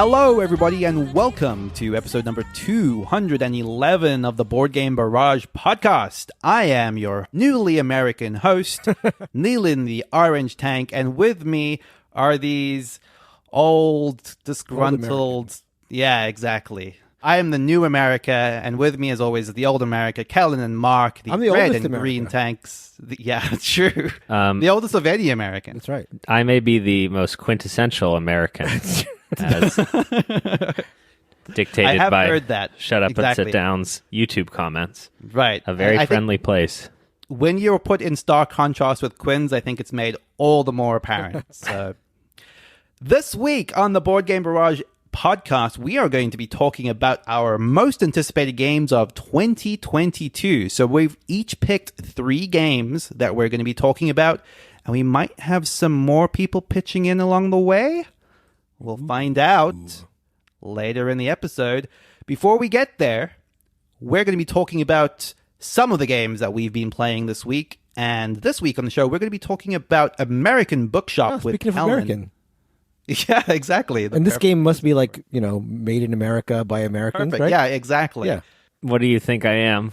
Hello, everybody, and welcome to episode number 211 of the Board Game Barrage podcast. I am your newly American host, Nealon the Orange Tank, and with me are these old, disgruntled... Yeah, exactly. I am the new America, and with me, as always, is the old America, Kellen and Mark, the red and America. green tanks. Yeah, true. The oldest of any American. That's right. I may be the most quintessential American. As dictated I have by heard that. Shut Up Exactly. and Sit Down's YouTube comments. Right. A very I friendly place. When you're put in stark contrast with Quinn's, I think it's made all the more apparent. So, this week on the Board Game Barrage podcast, we are going to be talking about our most anticipated games of 2022. So we've each picked 3 games that we're going to be talking about, and we might have some more people pitching in along the way. We'll find out later in the episode. Before we get there, we're going to be talking about some of the games that we've been playing this week. And this week on the show, we're going to be talking about American Bookshop with Speaking of Helen. American. Yeah, exactly. And this game must be like, made in America by Americans, Perfect. right? Yeah, exactly. Yeah. What do you think I am?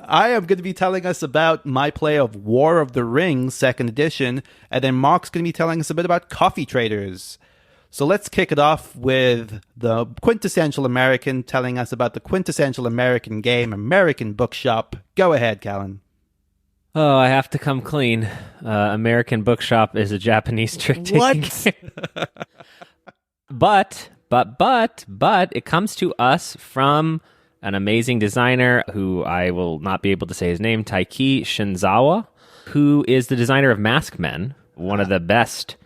I am going to be telling us about my play of War of the Rings, 2nd edition, and then Mark's going to be telling us a bit about Coffee Traders. So let's kick it off with the quintessential American telling us about the quintessential American game, American Bookshop. Go ahead, Callan. Oh, I have to come clean. American Bookshop is a Japanese trick-taking game. But it comes to us from an amazing designer who I will not be able to say his name, Taiki Shinzawa, who is the designer of Masked Men, one of the best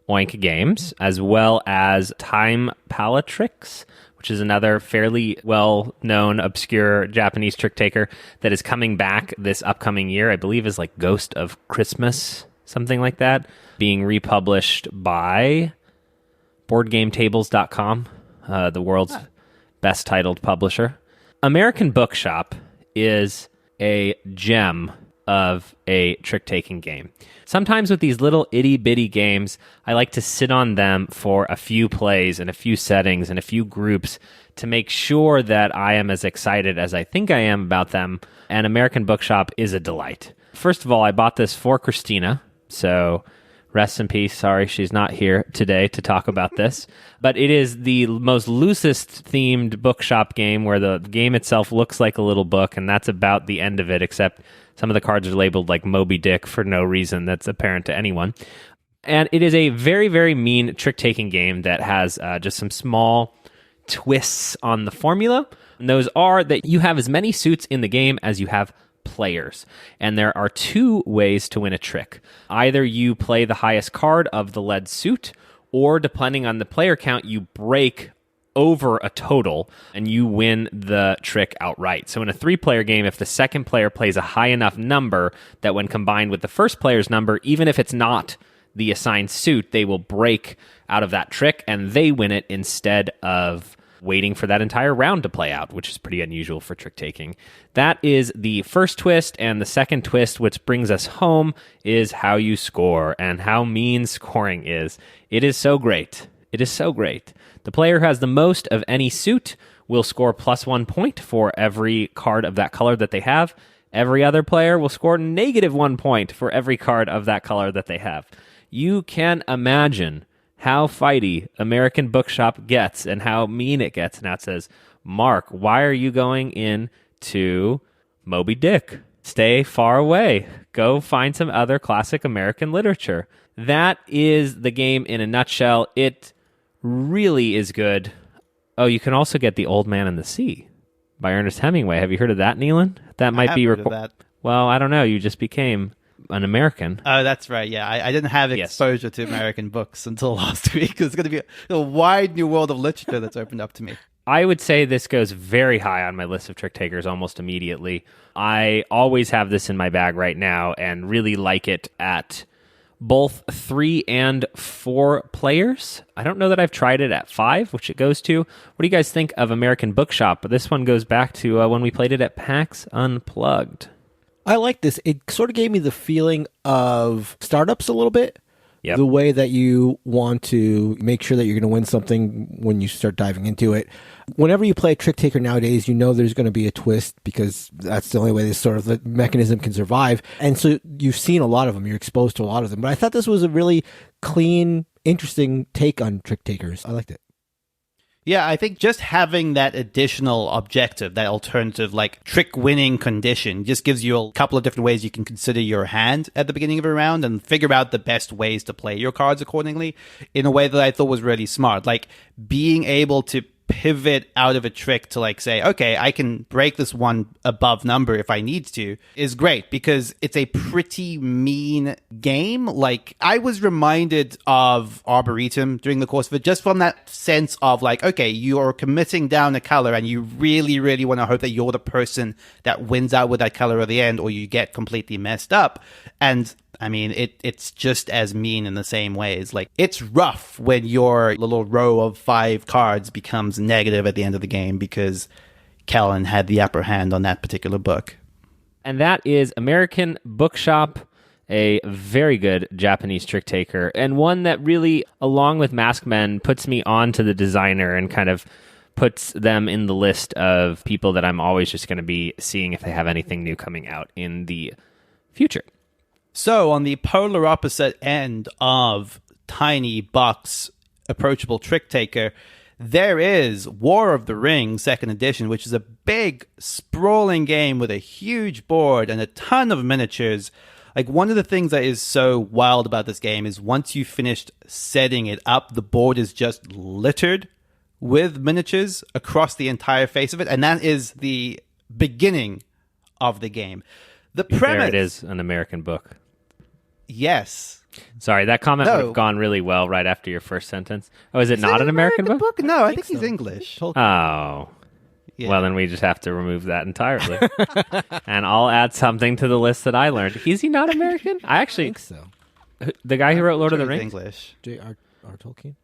Oink games, as well as Time Palatrix, which is another fairly well-known, obscure Japanese trick-taker that is coming back this upcoming year. I believe is like Ghost of Christmas, something like that, being republished by BoardGameTables.com, the world's best titled publisher. American Bookshop is a gem of a trick-taking game. Sometimes with these little itty-bitty games, I like to sit on them for a few plays and a few settings and a few groups to make sure that I am as excited as I think I am about them, and American Bookshop is a delight. First of all, I bought this for Christina, so rest in peace. Sorry, she's not here today to talk about this. But it is the most loosest themed bookshop game where the game itself looks like a little book, and that's about the end of it, except some of the cards are labeled like Moby Dick for no reason that's apparent to anyone. And it is a very, very mean trick-taking game that has just some small twists on the formula. And those are that you have as many suits in the game as you have players. And there are 2 ways to win a trick. Either you play the highest card of the led suit, or depending on the player count, you break over a total and you win the trick outright. So in a 3-player game, if the second player plays a high enough number that when combined with the first player's number, even if it's not the assigned suit, they will break out of that trick and they win it instead of waiting for that entire round to play out, which is pretty unusual for trick-taking. That is the first twist, and the second twist, which brings us home, is how you score and how mean scoring is. It is so great. It is so great. The player who has the most of any suit will score +1 point for every card of that color that they have. Every other player will score -1 point for every card of that color that they have. You can imagine how fighty American Bookshop gets and how mean it gets. Now it says, Mark, why are you going into Moby Dick? Stay far away. Go find some other classic American literature. That is the game in a nutshell. It really is good. Oh, you can also get The Old Man and the Sea by Ernest Hemingway. Have you heard of that, Nealon? That might be heard of that. Well, I don't know. You just became an American. Oh, that's right. Yeah, I didn't have exposure to American books until last week. It's going to be a wide new world of literature that's opened up to me. I would say this goes very high on my list of trick takers almost immediately. I always have this in my bag right now and really like it at both 3 and 4 players. I don't know that I've tried it at 5, which it goes to. What do you guys think of American Bookshop? This one goes back to when we played it at PAX Unplugged. I like this. It sort of gave me the feeling of Startups a little bit, Yep. the way that you want to make sure that you're going to win something when you start diving into it. Whenever you play a trick taker nowadays, you know there's going to be a twist because that's the only way this sort of the mechanism can survive. And so you've seen a lot of them. You're exposed to a lot of them. But I thought this was a really clean, interesting take on trick takers. I liked it. Yeah, I think just having that additional objective, that alternative, like trick winning condition, just gives you a couple of different ways you can consider your hand at the beginning of a round and figure out the best ways to play your cards accordingly in a way that I thought was really smart. Like being able to pivot out of a trick to like say, okay, I can break this one above number if I need to is great because it's a pretty mean game. Like I was reminded of Arboretum during the course of it, just from that sense of like, okay, you're committing down a color and you really, really want to hope that you're the person that wins out with that color at the end or you get completely messed up. And I mean, it's just as mean in the same ways. Like, it's rough when your little row of 5 cards becomes negative at the end of the game because Kellen had the upper hand on that particular book. And that is American Bookshop, a very good Japanese trick taker, and one that really, along with Masked Men, puts me on to the designer and kind of puts them in the list of people that I'm always just going to be seeing if they have anything new coming out in the future. So, on the polar opposite end of Tiny Buck's approachable trick taker, there is War of the Rings 2nd edition, which is a big, sprawling game with a huge board and a ton of miniatures. Like, one of the things that is so wild about this game is once you've finished setting it up, the board is just littered with miniatures across the entire face of it, and that is the beginning of the game. The premise... There it is, an American book. Yes. Sorry, that comment would have gone really well right after your first sentence. Oh, is it not an American book? No, I think he's English. Oh. Yeah. Well, then we just have to remove that entirely. And I'll add something to the list that I learned. Is he not American? I think so. The guy who wrote Lord of the Rings? English. J.R.R. Tolkien?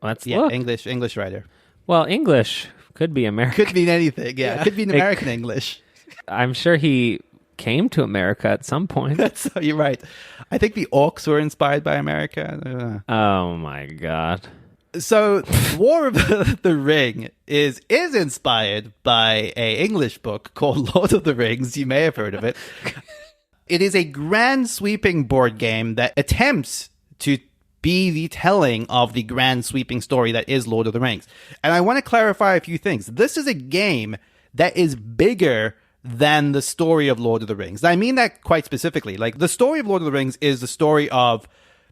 Let's Yeah, look. English writer. Well, English could be American. Could mean anything, yeah. It could be an American English. I'm sure he came to America at some point. So you're right. I think the orcs were inspired by America. Oh my god. So War of the Ring is inspired by an English book called Lord of the Rings. You may have heard of it. It is a grand sweeping board game that attempts to be the telling of the grand sweeping story that is Lord of the Rings. And I want to clarify a few things. This is a game that is bigger than the story of Lord of the Rings. I mean that quite specifically. Like, the story of Lord of the Rings is the story of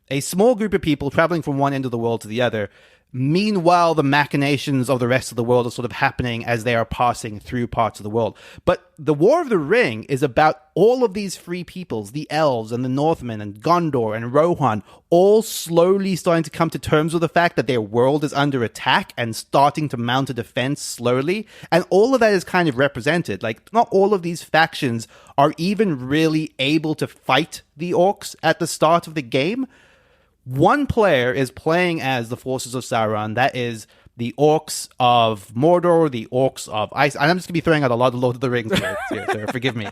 a small group of people traveling from one end of the world to the other. Meanwhile, the machinations of the rest of the world are sort of happening as they are passing through parts of the world. But the War of the Ring is about all of these free peoples, the elves and the Northmen and Gondor and Rohan, all slowly starting to come to terms with the fact that their world is under attack and starting to mount a defense slowly. And all of that is kind of represented. Like, not all of these factions are even really able to fight the orcs at the start of the game. One player is playing as the forces of Sauron. That is the orcs of Mordor, the orcs of Ice. And I'm just going to be throwing out a lot of Lord of the Rings here, so forgive me.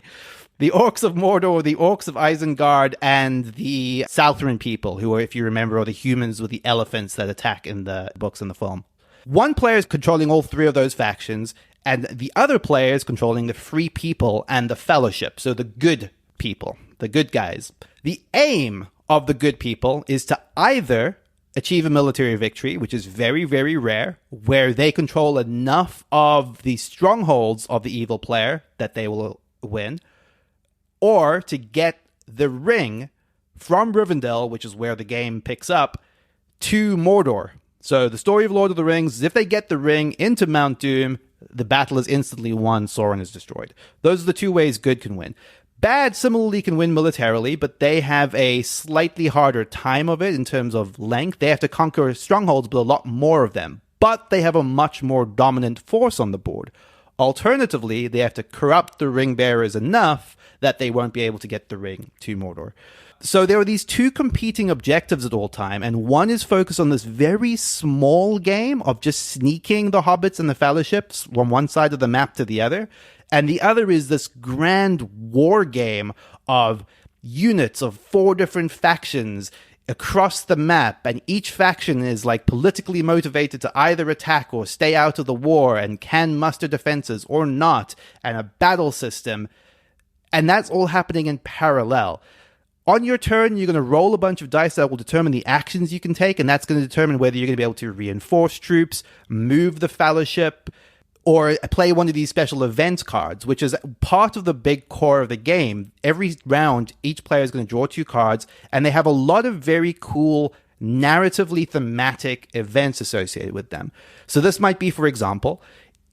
The orcs of Mordor, the orcs of Isengard, and the Southron people, who are, if you remember, are the humans with the elephants that attack in the books and the film. One player is controlling all 3 of those factions, and the other player is controlling the free people and the fellowship, so the good people, the good guys. The aim of the good people is to either achieve a military victory, which is very, very rare, where they control enough of the strongholds of the evil player that they will win, or to get the ring from Rivendell, which is where the game picks up, to Mordor. So the story of Lord of the Rings is if they get the ring into Mount Doom, the battle is instantly won, Sauron is destroyed. Those are the 2 ways good can win. Bad similarly can win militarily, but they have a slightly harder time of it in terms of length. They have to conquer strongholds, but a lot more of them. But they have a much more dominant force on the board. Alternatively, they have to corrupt the ring bearers enough that they won't be able to get the ring to Mordor. So there are these 2 competing objectives at all time, and one is focused on this very small game of just sneaking the hobbits and the fellowships from one side of the map to the other. And the other is this grand war game of units of 4 different factions across the map, and each faction is like politically motivated to either attack or stay out of the war and can muster defenses or not, and a battle system. And that's all happening in parallel. On your turn, you're going to roll a bunch of dice that will determine the actions you can take, and that's going to determine whether you're going to be able to reinforce troops, move the fellowship, or play one of these special events cards, which is part of the big core of the game. Every round, each player is going to draw 2 cards, and they have a lot of very cool, narratively thematic events associated with them. So this might be, for example,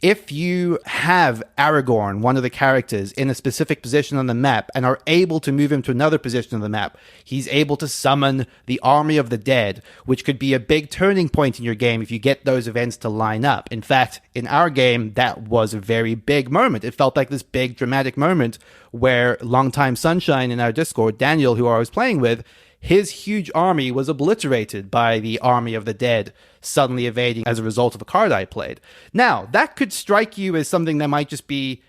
if you have Aragorn, one of the characters, in a specific position on the map and are able to move him to another position on the map, he's able to summon the army of the dead, which could be a big turning point in your game if you get those events to line up. In fact, in our game, that was a very big moment. It felt like this big dramatic moment where longtime Sunshine in our Discord, Daniel, who I was playing with, his huge army was obliterated by the army of the dead suddenly evading as a result of a card I played. Now, that could strike you as something that might just be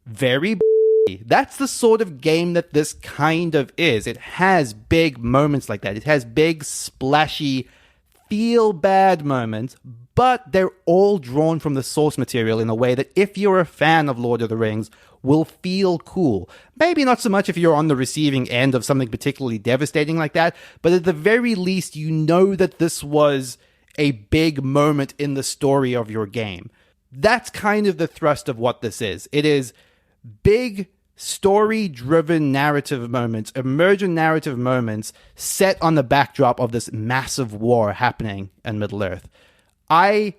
very That's the sort of game that this kind of is. It has big moments like that. It has big, splashy, feel-bad moments, but they're all drawn from the source material in a way that if you're a fan of Lord of the Rings, will feel cool. Maybe not so much if you're on the receiving end of something particularly devastating like that, but at the very least, you know that this was a big moment in the story of your game. That's kind of the thrust of what this is. It is big, story-driven narrative moments, emergent narrative moments set on the backdrop of this massive war happening in Middle-earth. I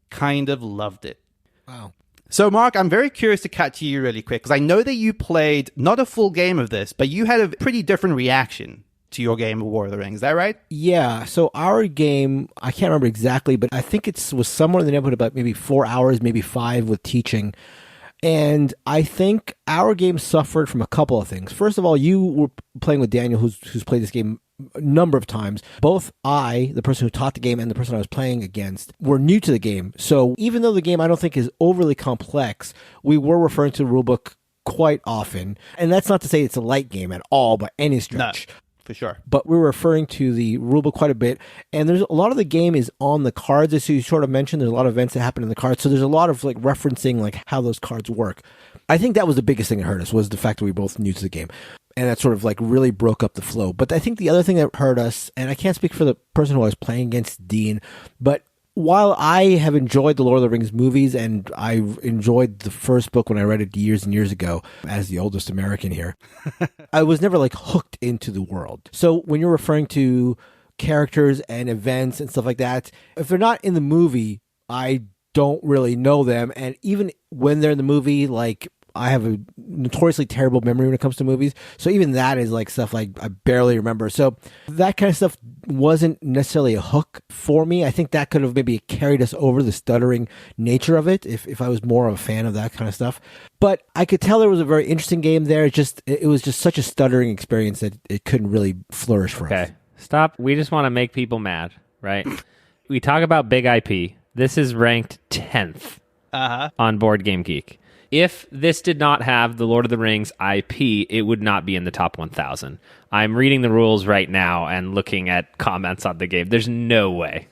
kind of loved it. Wow. So, Mark, I'm very curious to cut to you really quick, because I know that you played not a full game of this, but you had a pretty different reaction to your game of War of the Rings. Is that right? Yeah. So our game, I can't remember exactly, but I think it was somewhere in the neighborhood about maybe 4 hours, maybe 5 with teaching. And I think our game suffered from a couple of things. First of all, you were playing with Daniel, who's played this game a number of times. Both I, the person who taught the game, and the person I was playing against were new to the game. So even though the game I don't think is overly complex, we were referring to the rulebook quite often. And that's not to say it's a light game at all by any stretch. No. For sure. But we're referring to the rulebook quite a bit. And there's a lot of the game is on the cards. As you sort of mentioned, there's a lot of events that happen in the cards. So there's a lot of like referencing like how those cards work. I think that was the biggest thing that hurt us, was the fact that we were both new to the game. And that sort of like really broke up the flow. But I think the other thing that hurt us, and I can't speak for the person who I was playing against, Dean, but while I have enjoyed the Lord of the Rings movies, and I enjoyed the first book when I read it years and years ago, as the oldest American here, I was never like hooked into the world. So when you're referring to characters and events and stuff like that, if they're not in the movie, I don't really know them. And even when they're in the movie, like, I have a notoriously terrible memory when it comes to movies. So even that is like stuff like I barely remember. So that kind of stuff wasn't necessarily a hook for me. I think that could have maybe carried us over the stuttering nature of it if I was more of a fan of that kind of stuff. But I could tell there was a very interesting game there. It was just such a stuttering experience that it couldn't really flourish for us. Okay, stop. We just want to make people mad, right? We talk about big IP. This is ranked 10th on Board Game Geek. If this did not have the Lord of the Rings IP, it would not be in the top 1,000. I'm reading the rules right now and looking at comments on the game. There's no way.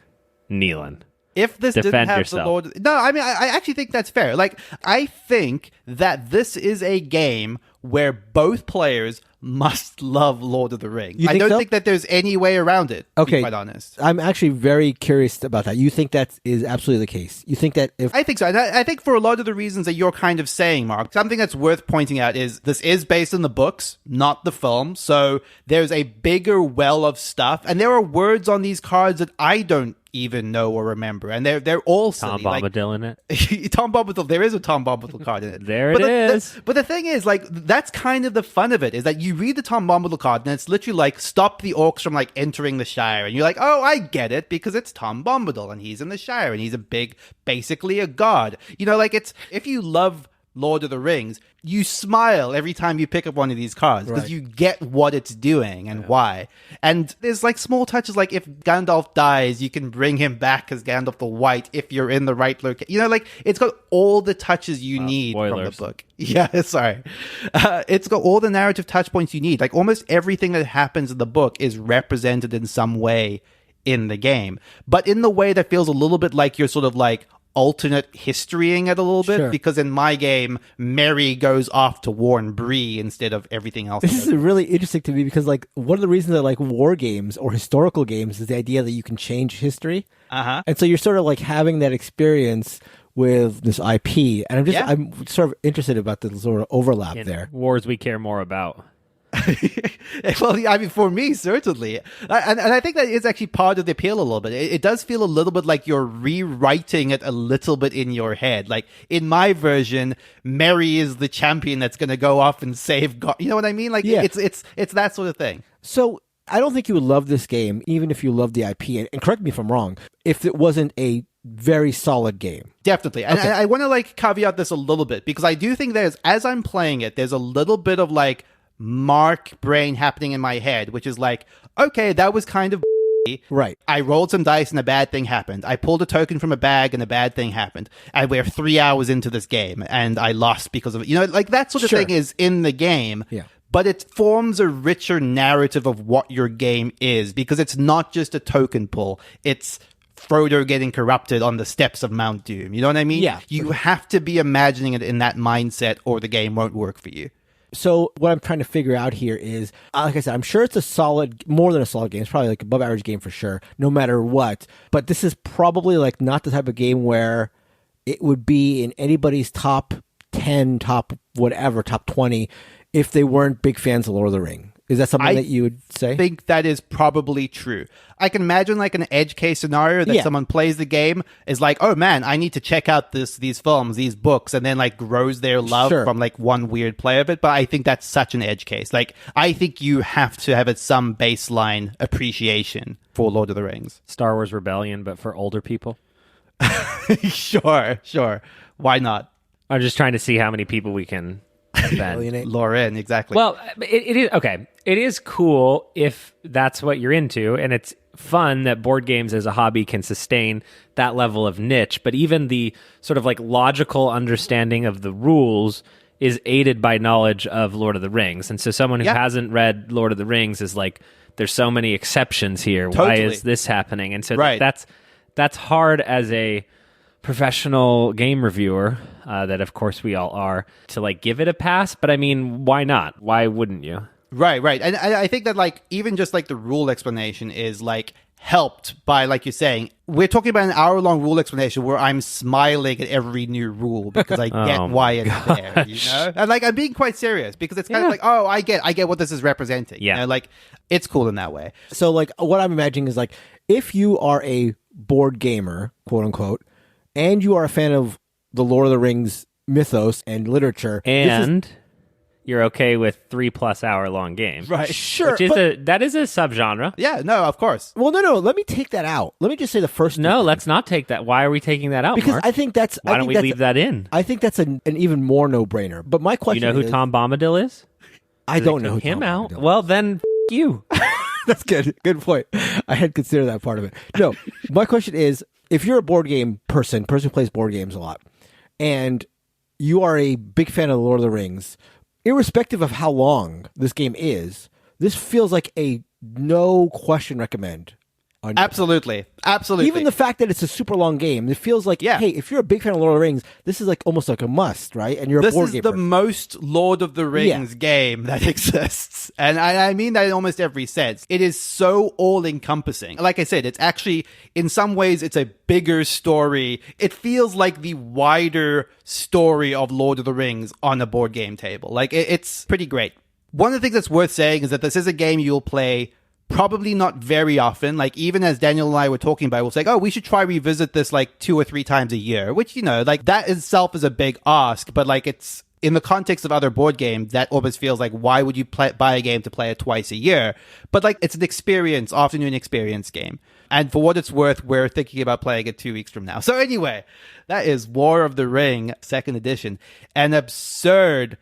Neelan. If this Defend didn't have yourself. the Lord... No, I mean, I actually think that's fair. Like, I think that this is a game where both players must love Lord of the Rings. I don't think that there's any way around it, to be quite honest. I'm actually very curious about that. You think that is absolutely the case? You think that if... I think so. And I think for a lot of the reasons that you're kind of saying, Mark, something that's worth pointing out is this is based on the books, not the film. So there's a bigger well of stuff. And there are words on these cards that I don't even know or remember, and they're all silly. Tom Bombadil in it. Tom Bombadil. There is a Tom Bombadil card in it. There it is. But the thing is, like, that's kind of the fun of it, is that you read the Tom Bombadil card, and it's literally like, stop the orcs from like entering the Shire, and you're like, oh, I get it, because it's Tom Bombadil, and he's in the Shire, and he's basically a god. You know, like, it's, if you love Lord of the Rings, you smile every time you pick up one of these cards because Right. you get what it's doing and why. And there's like small touches, like if Gandalf dies, you can bring him back as Gandalf the White if you're in the right location. You know, like it's got all the touches you need spoilers. from the book. Yeah, sorry. It's got all the narrative touch points you need. Like almost everything that happens in the book is represented in some way in the game, but in the way that feels a little bit like you're sort of like alternate historying it a little bit, Sure. because in my game, Merry goes off to warn Bree instead of everything else. This is really interesting to me because, like, one of the reasons I like war games or historical games is the idea that you can change history. Uh-huh. And so you're sort of like having that experience with this IP. And Yeah. I'm sort of interested about the sort of overlap In there. wars we care more about. Well, I mean, for me, certainly. And I think that is actually part of the appeal a little bit. It does feel a little bit like you're rewriting it a little bit in your head. Like, in my version, Merry is the champion that's going to go off and save God. You know what I mean? Like, Yeah. it's that sort of thing. So I don't think you would love this game, even if you love the IP. And correct me if I'm wrong, if it wasn't a very solid game. Definitely. And I want to, like, caveat this a little bit, because I do think as I'm playing it, there's a little bit of, like, Mark brain happening in my head, which is like, okay, that was kind of Right. I rolled some dice and a bad thing happened. I pulled a token from a bag and a bad thing happened. And we're 3 hours into this game and I lost because of it. You know, like that sort of Sure. thing is in the game. Yeah. But it forms a richer narrative of what your game is, because it's not just a token pull. It's Frodo getting corrupted on the steps of Mount Doom. You know what I mean? Yeah. You have to be imagining it in that mindset or the game won't work for you. So what I'm trying to figure out here is, like I said, I'm sure it's a solid, more than a solid game. It's probably like above average game for sure, no matter what. But this is probably like not the type of game where it would be in anybody's top 10, top whatever, top 20, if they weren't big fans of Lord of the Ring. Is that something that you would say? I think that is probably true. I can imagine like an edge case scenario that someone plays the game, is like, oh man, I need to check out these films, these books, and then like grows their love Sure. from like one weird play of it. But I think that's such an edge case. Like, I think you have to have some baseline appreciation for Lord of the Rings. Star Wars Rebellion, but for older people. Sure. Why not? I'm just trying to see how many people we can bend. Alienate? Lauren, exactly. Well, it is okay. It is cool if that's what you're into, and it's fun that board games as a hobby can sustain that level of niche. But even the sort of like logical understanding of the rules is aided by knowledge of Lord of the Rings. And so someone who hasn't read Lord of the Rings is like, there's so many exceptions here. Why Totally. is this happening? And so Right. that's hard as a professional game reviewer, that of course we all are, to like give it a pass. But I mean, why not? Why wouldn't you? Right. And I think that like even just like the rule explanation is like helped by, like you're saying, we're talking about an hour-long rule explanation where I'm smiling at every new rule because I get why it's there, you know? And like I'm being quite serious because it's kind of like, oh, I get what this is representing. Yeah. You know? Like it's cool in that way. So, like, what I'm imagining is, like, if you are a board gamer, quote unquote, and you are a fan of the Lord of the Rings mythos and literature, And you're okay with 3+ hour long games. Right. sure. Which is but- that is a subgenre. Yeah, no, of course. well, no. Let me take that out. Let me just say the first. No, thing. let's not take that. Why are we taking that out, because Mark? I think that's. Why don't we leave that in? I think that's an even more no-brainer. But my You question, know who is, Tom Bombadil is? I don't know who Him Tom out. Bombadil is. Well, then you. That's good. Good point. I had considered that part of it. No, my question is, if you're a board game person who plays board games a lot, and you are a big fan of the Lord of the Rings, irrespective of how long this game is, this feels like a no question recommend. On your Absolutely. Even the fact that it's a super long game, it feels like, hey, if you're a big fan of Lord of the Rings, this is like almost like a must, right? And you're a This board is game the person. most Lord of the Rings game that exists. And I mean that in almost every sense. It is so all-encompassing. Like I said, it's actually, in some ways, it's a bigger story. It feels like the wider story of Lord of the Rings on a board game table. Like, it's pretty great. One of the things that's worth saying is that this is a game you'll play probably not very often. Like, even as Daniel and I were talking about it, we'll say, oh, we should try revisit this like 2 or 3 times a year, which, you know, like that itself is a big ask, but like it's in the context of other board games, that almost feels like, why would you buy a game to play it twice a year? But like, it's an experience, afternoon experience game. And for what it's worth, we're thinking about playing it 2 weeks from now. So anyway, that is War of the Ring, 2nd edition. An absurd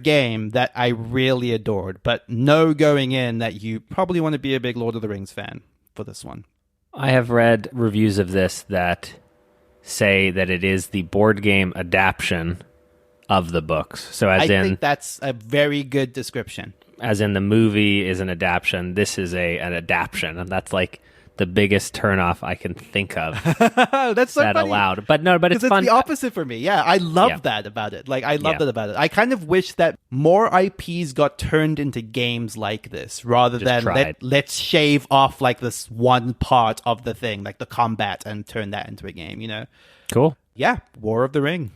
game that I really adored, but know going in that you probably want to be a big Lord of the Rings fan for this one. I have read reviews of this that say that it is the board game adaptation of the books. So I think that's a very good description. As in the movie is an adaptation, this is an adaptation, and that's like the biggest turnoff I can think of. That's so that funny. Aloud. But no, but it's fun. It's the opposite for me. Yeah, I love that about it. Like, I love that about it. I kind of wish that more IPs got turned into games like this, rather than let's shave off like this one part of the thing, like the combat, and turn that into a game, you know? Cool. Yeah, War of the Ring.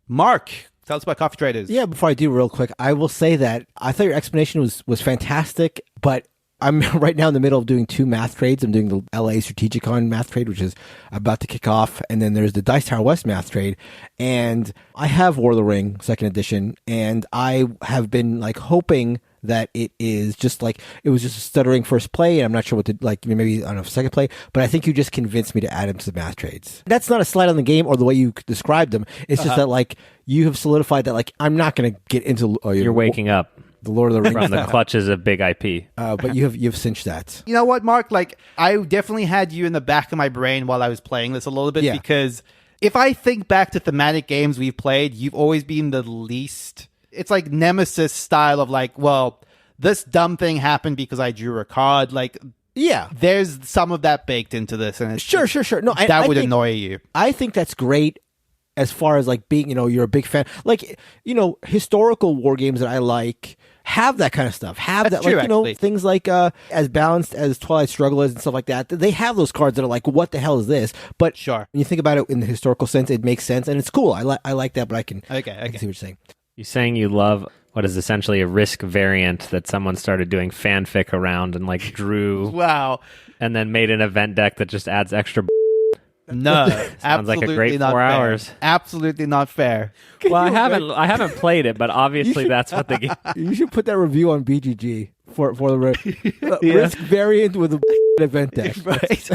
Mark, tell us about Coffee Traders. Yeah, before I do real quick, I will say that I thought your explanation was fantastic, but I'm right now in the middle of doing 2 math trades. I'm doing the LA Strategicon math trade, which is about to kick off. And then there's the Dice Tower West math trade. And I have War of the Ring, 2nd edition. And I have been like hoping that it is just like, it was just a stuttering first play. And I'm not sure what to, like, maybe, I don't know, second play. But I think you just convinced me to add them to the math trades. That's not a slight on the game or the way you described them. It's just that, like, you have solidified that, like, I'm not going to get into... You're waking up. The Lord of the Rings from the clutches of big IP. But you've cinched that. You know what, Mark? Like, I definitely had you in the back of my brain while I was playing this a little bit, because if I think back to thematic games we've played, you've always been the least... It's like Nemesis style of like, well, this dumb thing happened because I drew a card. Like, yeah, there's some of that baked into this, and it's sure. No, that would annoy you. I think that's great. As far as like being, you're a big fan, like, historical war games that I like have that kind of stuff. Have That's that, true, like, actually. Things like as balanced as Twilight Struggle is and stuff like that. They have those cards that are like, what the hell is this? But sure, when you think about it in the historical sense, it makes sense and it's cool. I like that, but I can see what you're saying. You're saying you love what is essentially a Risk variant that someone started doing fanfic around and like drew. Wow. And then made an event deck that just adds extra. No, sounds like a great 4 hours. Absolutely not fair. Well, I haven't played it, but obviously that's what the game. You should put that review on BGG for the Risk variant with a event deck. Right.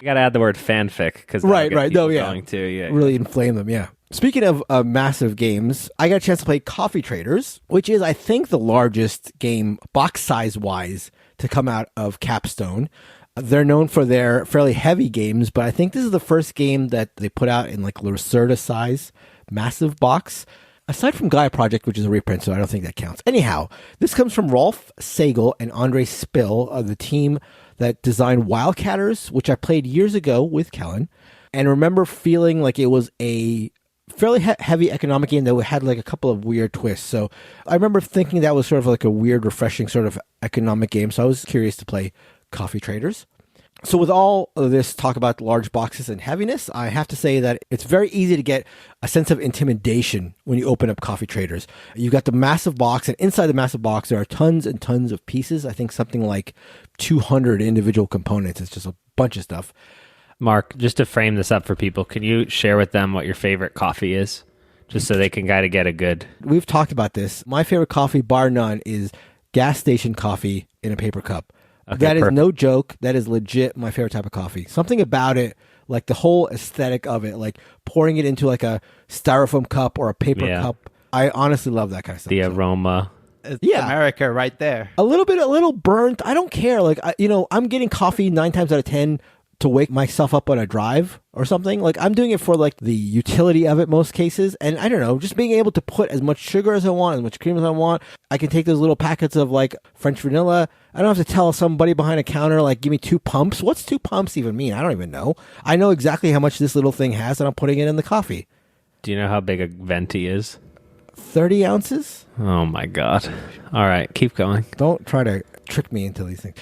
You got to add the word fanfic because right. No, going to really inflame them. Yeah. Speaking of massive games, I got a chance to play Coffee Traders, which is, I think, the largest game box size wise to come out of Capstone. They're known for their fairly heavy games, but I think this is the first game that they put out in like Lacerda size, massive box. Aside from Gaia Project, which is a reprint, so I don't think that counts. Anyhow, this comes from Rolf Sagel and Andre Spill of the team that designed Wildcatters, which I played years ago with Kellen, and remember feeling like it was a fairly heavy economic game that had like a couple of weird twists. So I remember thinking that was sort of like a weird, refreshing sort of economic game. So I was curious to play Coffee Traders. So with all of this talk about large boxes and heaviness, I have to say that it's very easy to get a sense of intimidation when you open up Coffee Traders. You've got the massive box, and inside the massive box, there are tons and tons of pieces. I think something like 200 individual components. It's just a bunch of stuff. Mark, just to frame this up for people, can you share with them what your favorite coffee is? Just so they can kind of get a good... We've talked about this. My favorite coffee, bar none, is gas station coffee in a paper cup. Okay, that is no joke. That is legit my favorite type of coffee. Something about it, like the whole aesthetic of it, like pouring it into like a styrofoam cup or a paper cup. I honestly love that kind of stuff. The aroma. It's America right there. A little burnt. I don't care. Like, I'm getting coffee 9 times out of 10 to wake myself up on a drive or something. Like, I'm doing it for like the utility of it most cases. And I don't know, just being able to put as much sugar as I want, as much cream as I want. I can take those little packets of like French vanilla. I don't have to tell somebody behind a counter, like, give me 2 pumps. What's 2 pumps even mean? I don't even know. I know exactly how much this little thing has, and I'm putting it in the coffee. Do you know how big a venti is? 30 ounces? Oh my God. All right, keep going. Don't try to trick me into these things.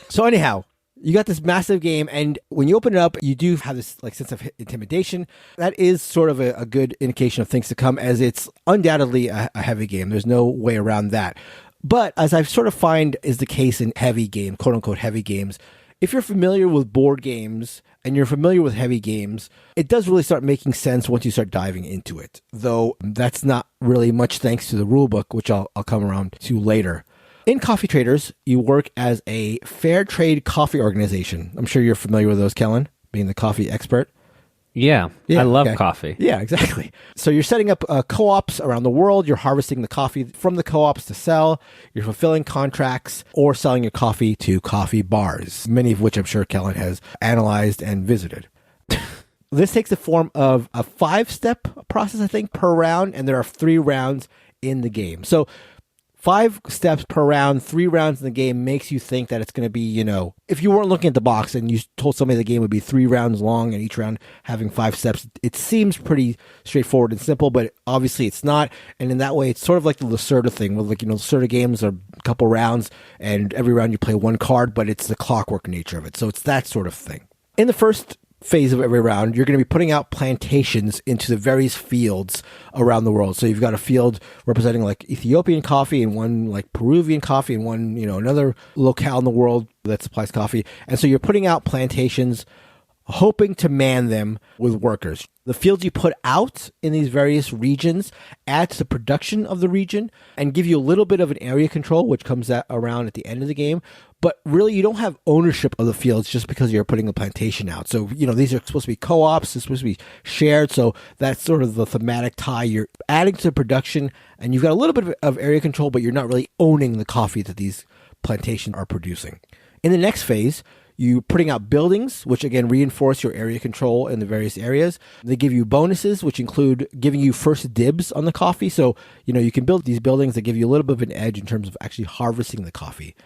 So anyhow, you got this massive game, and when you open it up, you do have this like sense of intimidation. That is sort of a good indication of things to come, as it's undoubtedly a heavy game. There's no way around that. But as I sort of find is the case in heavy game, quote unquote heavy games, if you're familiar with board games and you're familiar with heavy games, it does really start making sense once you start diving into it. Though that's not really much thanks to the rule book, which I'll come around to later. In Coffee Traders, you work as a fair trade coffee organization. I'm sure you're familiar with those, Kellen, being the coffee expert. Yeah, I love coffee. Yeah, exactly. So you're setting up co-ops around the world. You're harvesting the coffee from the co-ops to sell. You're fulfilling contracts or selling your coffee to coffee bars, many of which I'm sure Kellen has analyzed and visited. This takes the form of a 5-step process, I think, per round, and there are 3 rounds in the game. So 5 steps per round, 3 rounds in the game makes you think that it's going to be, if you weren't looking at the box and you told somebody the game would be 3 rounds long and each round having 5 steps, it seems pretty straightforward and simple, but obviously it's not. And in that way, it's sort of like the Lacerda thing, where Lacerda games are a couple rounds and every round you play 1 card, but it's the clockwork nature of it. So it's that sort of thing. In the first phase of every round, you're going to be putting out plantations into the various fields around the world. So you've got a field representing like Ethiopian coffee and one like Peruvian coffee and one, another locale in the world that supplies coffee. And so you're putting out plantations, hoping to man them with workers. The fields you put out in these various regions add to the production of the region and give you a little bit of an area control, which comes around at the end of the game. But really, you don't have ownership of the fields just because you're putting a plantation out. So, these are supposed to be co-ops. They're supposed to be shared. So that's sort of the thematic tie. You're adding to the production, and you've got a little bit of area control, but you're not really owning the coffee that these plantations are producing. In the next phase, you're putting out buildings, which again reinforce your area control in the various areas. They give you bonuses, which include giving you first dibs on the coffee. So, you can build these buildings that give you a little bit of an edge in terms of actually harvesting the coffee.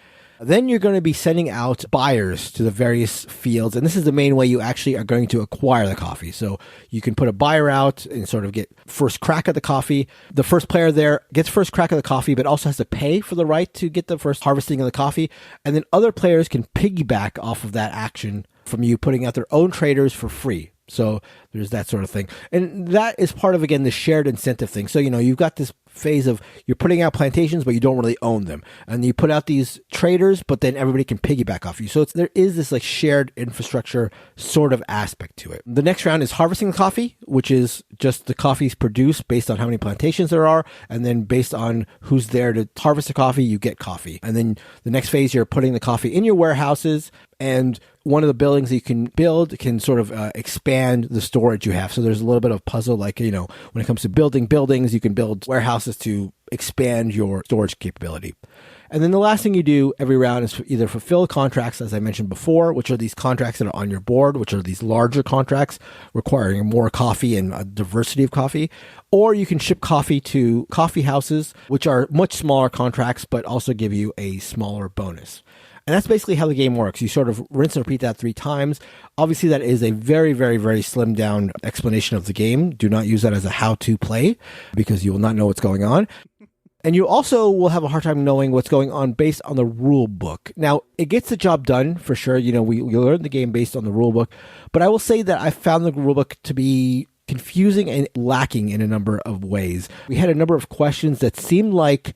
Then you're going to be sending out buyers to the various fields. And this is the main way you actually are going to acquire the coffee. So you can put a buyer out and sort of get first crack at the coffee. The first player there gets first crack at the coffee, but also has to pay for the right to get the first harvesting of the coffee. And then other players can piggyback off of that action from you putting out their own traders for free. So there's that sort of thing. And that is part of, again, the shared incentive thing. So, you've got this phase of you're putting out plantations, but you don't really own them. And you put out these traders, but then everybody can piggyback off you. So there is this like shared infrastructure sort of aspect to it. The next round is harvesting the coffee, which is just the coffees produced based on how many plantations there are. And then based on who's there to harvest the coffee, you get coffee. And then the next phase, you're putting the coffee in your warehouses, and one of the buildings that you can build can sort of expand the storage you have. So there's a little bit of puzzle, like, when it comes to building buildings, you can build warehouses to expand your storage capability. And then the last thing you do every round is either fulfill contracts, as I mentioned before, which are these contracts that are on your board, which are these larger contracts requiring more coffee and a diversity of coffee, or you can ship coffee to coffee houses, which are much smaller contracts, but also give you a smaller bonus. And that's basically how the game works. You sort of rinse and repeat that 3 times. Obviously, that is a very, very, very slimmed down explanation of the game. Do not use that as a how-to play because you will not know what's going on. And you also will have a hard time knowing what's going on based on the rule book. Now, it gets the job done for sure. We learn the game based on the rule book. But I will say that I found the rule book to be confusing and lacking in a number of ways. We had a number of questions that seemed like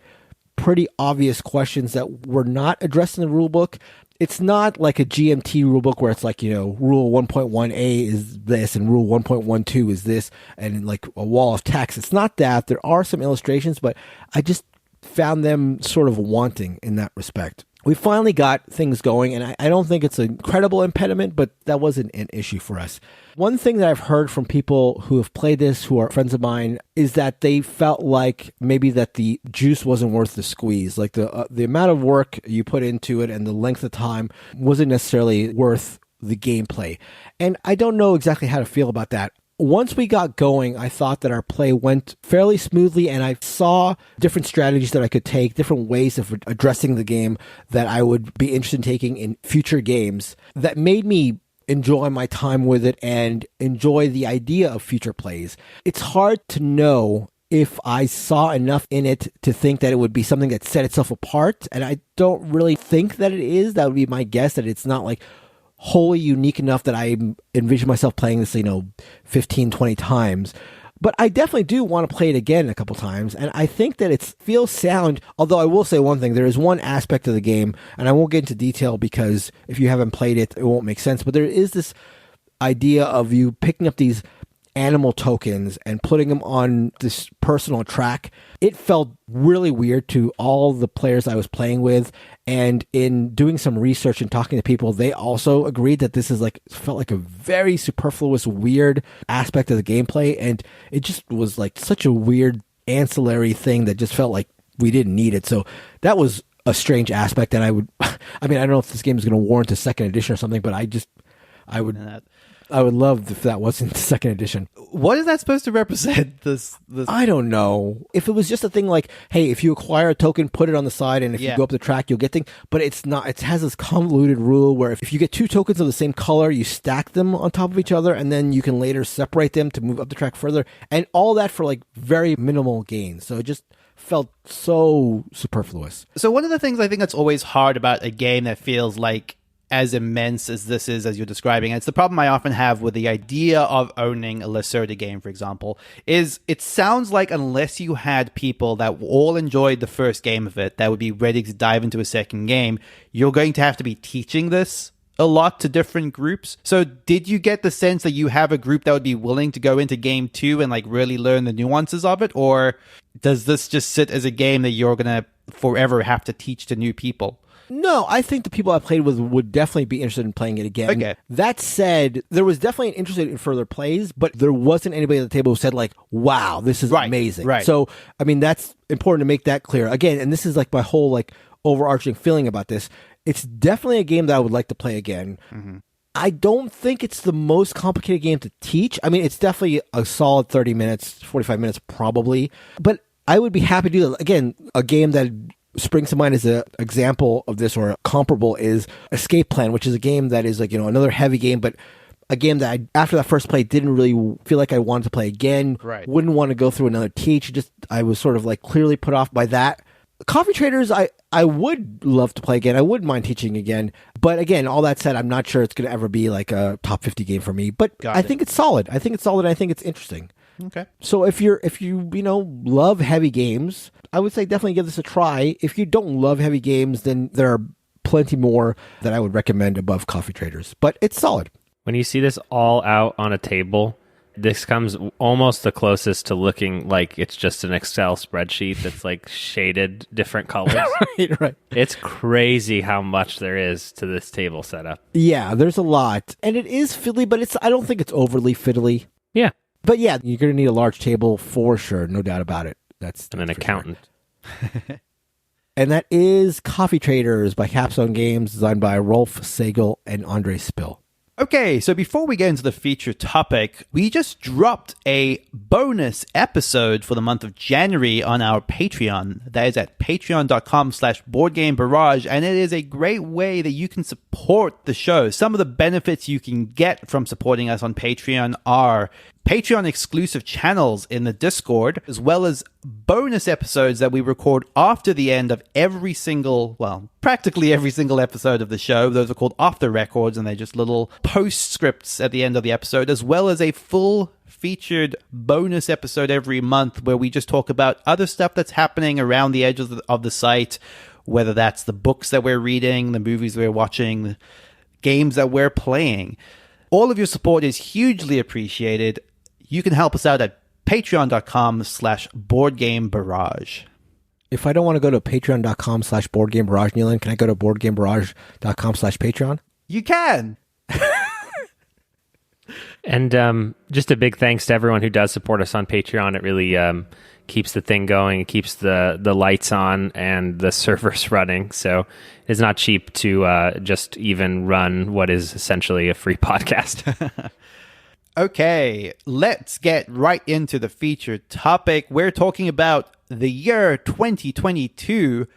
pretty obvious questions that were not addressed in the rule book. It's not like a GMT rule book where it's like, rule 1.1a is this and rule 1.12 is this and like a wall of text. It's not that. There are some illustrations, but I just found them sort of wanting in that respect. We finally got things going, and I don't think it's an incredible impediment, but that wasn't an issue for us. One thing that I've heard from people who have played this, who are friends of mine, is that they felt like maybe that the juice wasn't worth the squeeze. Like the amount of work you put into it and the length of time wasn't necessarily worth the gameplay. And I don't know exactly how to feel about that. Once we got going, I thought that our play went fairly smoothly, and I saw different strategies that I could take, different ways of addressing the game that I would be interested in taking in future games that made me enjoy my time with it and enjoy the idea of future plays. It's hard to know if I saw enough in it to think that it would be something that set itself apart, and I don't really think that it is. That would be my guess, that it's not like wholly unique enough that I envision myself playing this, 15, 20 times. But I definitely do want to play it again a couple times, and I think that it feels sound, although I will say one thing. There is one aspect of the game, and I won't get into detail because if you haven't played it, it won't make sense, but there is this idea of you picking up these animal tokens and putting them on this personal track, it felt really weird to all the players I was playing with. And in doing some research and talking to people, they also agreed that this is like, felt like a very superfluous, weird aspect of the gameplay. And it just was like such a weird ancillary thing that just felt like we didn't need it. So that was a strange aspect. And I don't know if this game is going to warrant a second edition or something, but I would love if that wasn't the second edition. What is that supposed to represent? This I don't know. If it was just a thing like, hey, if you acquire a token, put it on the side, and if you go up the track, you'll get things. But it's not. It has this convoluted rule where if you get two tokens of the same color, you stack them on top of each other, and then you can later separate them to move up the track further, and all that for like very minimal gains. So it just felt so superfluous. So one of the things I think that's always hard about a game that feels like as immense as this is, as you're describing, and it's the problem I often have with the idea of owning a Lacerda game, for example, is it sounds like unless you had people that all enjoyed the first game of it, that would be ready to dive into a second game, you're going to have to be teaching this a lot to different groups. So did you get the sense that you have a group that would be willing to go into game 2 and like really learn the nuances of it? Or does this just sit as a game that you're going to forever have to teach to new people? No, I think the people I played with would definitely be interested in playing it again. Okay. That said, there was definitely an interest in further plays, but there wasn't anybody at the table who said like, wow, this is amazing. Right. So, I mean, that's important to make that clear. Again, and this is like my whole like overarching feeling about this. It's definitely a game that I would like to play again. Mm-hmm. I don't think it's the most complicated game to teach. I mean, it's definitely a solid 30 minutes, 45 minutes probably, but I would be happy to do that. Again, a game that springs to mind as an example of this or comparable is Escape Plan, which is a game that is like, another heavy game, but a game that after that first play didn't really feel like I wanted to play again. Right. Wouldn't want to go through another teach. I was sort of like clearly put off by that. Coffee Traders, I would love to play again. I wouldn't mind teaching again. But again, all that said, I'm not sure it's going to ever be like a top 50 game for me. But I think it's solid. I think it's interesting. Okay. So if you love heavy games, I would say definitely give this a try. If you don't love heavy games, then there are plenty more that I would recommend above Coffee Traders. But it's solid. When you see this all out on a table, this comes almost the closest to looking like it's just an Excel spreadsheet that's like shaded different colors. Right. It's crazy how much there is to this table setup. Yeah, there's a lot. And it is fiddly, but I don't think it's overly fiddly. Yeah. But yeah, you're going to need a large table for sure. No doubt about it. And an accountant. Sure. And that is Coffee Traders by Capstone Games, designed by Rolf Sagel and Andre Spill. Okay, so before we get into the feature topic, we just dropped a bonus episode for the month of January on our Patreon. That is at patreon.com/boardgamebarrage, and it is a great way that you can support the show. Some of the benefits you can get from supporting us on Patreon are Patreon exclusive channels in the Discord, as well as bonus episodes that we record after the end of practically every single episode of the show. Those are called off the records, and they're just little postscripts at the end of the episode, as well as a full featured bonus episode every month where we just talk about other stuff that's happening around the edges of the site, whether that's the books that we're reading, the movies we're watching, the games that we're playing. All of your support is hugely appreciated. You can help us out at patreon.com/boardgamebarrage. If I don't want to go to patreon.com/boardgamebarage, Nealon, can I go to boardgamebarage.com/Patreon? You can. And just a big thanks to everyone who does support us on Patreon. It really keeps the thing going. It keeps the lights on and the servers running. So it's not cheap to just even run what is essentially a free podcast. Okay, let's get right into the featured topic. We're talking about the year 2022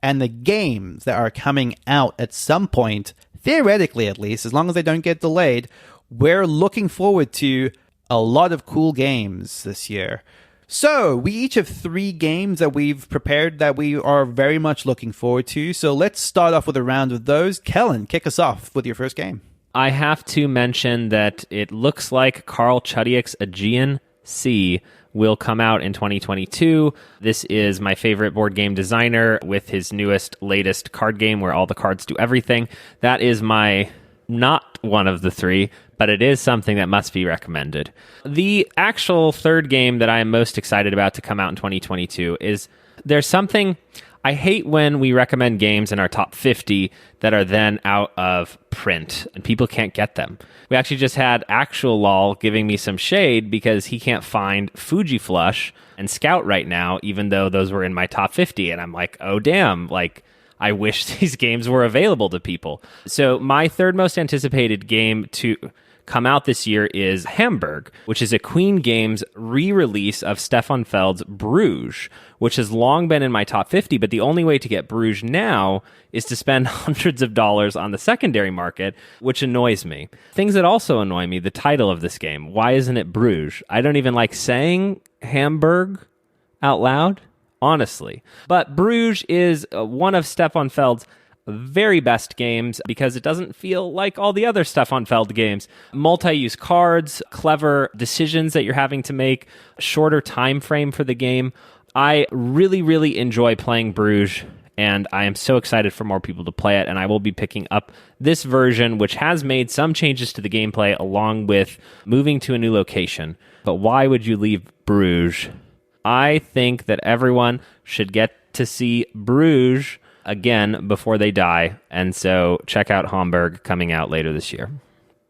and the games that are coming out at some point, theoretically at least, as long as they don't get delayed. We're looking forward to a lot of cool games this year. So we each have 3 games that we've prepared that we are very much looking forward to. So let's start off with a round of those. Kellen, kick us off with your first game. I have to mention that it looks like Karl Chudyak's Aegean Sea will come out in 2022. This is my favorite board game designer with his latest card game where all the cards do everything. That is my not one of the three, but it is something that must be recommended. The actual third game that I am most excited about to come out in 2022 is there's something... I hate when we recommend games in our top 50 that are then out of print and people can't get them. We actually just had Actual Lol giving me some shade because he can't find Fuji Flush and Scout right now, even though those were in my top 50. And I'm like, oh, damn, like, I wish these games were available to people. So my third most anticipated game to come out this year is Hamburg, which is a Queen Games re-release of Stefan Feld's Bruges, which has long been in my top 50, but the only way to get Bruges now is to spend hundreds of dollars on the secondary market, which annoys me. Things that also annoy me, the title of this game. Why isn't it Bruges? I don't even like saying Hamburg out loud, honestly. But Bruges is one of Stefan Feld's very best games because it doesn't feel like all the other Stefan Feld games. Multi-use cards, clever decisions that you're having to make, shorter time frame for the game. I really, really enjoy playing Bruges, and I am so excited for more people to play it, and I will be picking up this version, which has made some changes to the gameplay along with moving to a new location. But why would you leave Bruges? I think that everyone should get to see Bruges again before they die, and so check out Hamburg coming out later this year.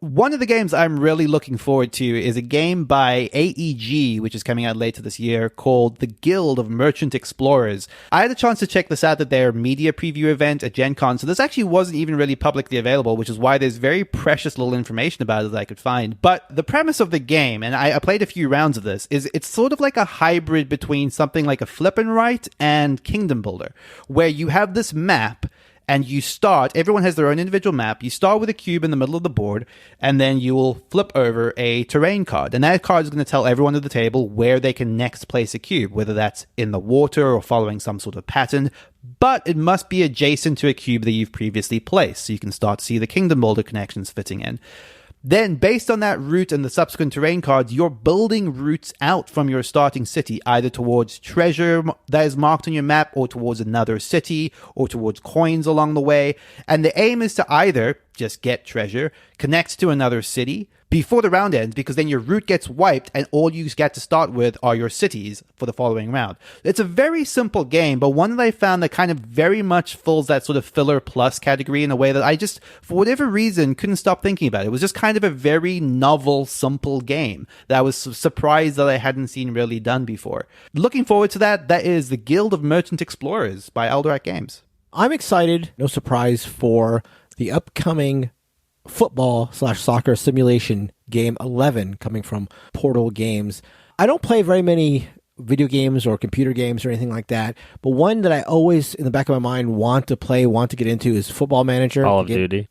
One of the games I'm really looking forward to is a game by AEG, which is coming out later this year, called The Guild of Merchant Explorers. I had a chance to check this out at their media preview event at Gen Con, so this actually wasn't even really publicly available, which is why there's very precious little information about it that I could find. But the premise of the game, and I played a few rounds of this, is it's sort of like a hybrid between something like a flip and write and Kingdom Builder, where you have this map, and you start, everyone has their own individual map. You start with a cube in the middle of the board, and then you will flip over a terrain card. And that card is going to tell everyone at the table where they can next place a cube, whether that's in the water or following some sort of pattern. But it must be adjacent to a cube that you've previously placed, so you can start to see the Kingdom Builder connections fitting in. Then, based on that route and the subsequent terrain cards, you're building routes out from your starting city, either towards treasure that is marked on your map, or towards another city, or towards coins along the way. And the aim is to either just get treasure, connect to another city before the round ends, because then your route gets wiped and all you get to start with are your cities for the following round. It's a very simple game, but one that I found that kind of very much fills that sort of filler plus category in a way that I just, for whatever reason, couldn't stop thinking about. It was just kind of a very novel, simple game that I was surprised that I hadn't seen really done before. Looking forward to that. That is The Guild of Merchant Explorers by Eldoret Games. I'm excited, no surprise, for the upcoming football/soccer simulation game 11 coming from Portal Games. I don't play very many video games or computer games or anything like that, but one that I always in the back of my mind want to play, want to get into is Football Manager. Call of Duty.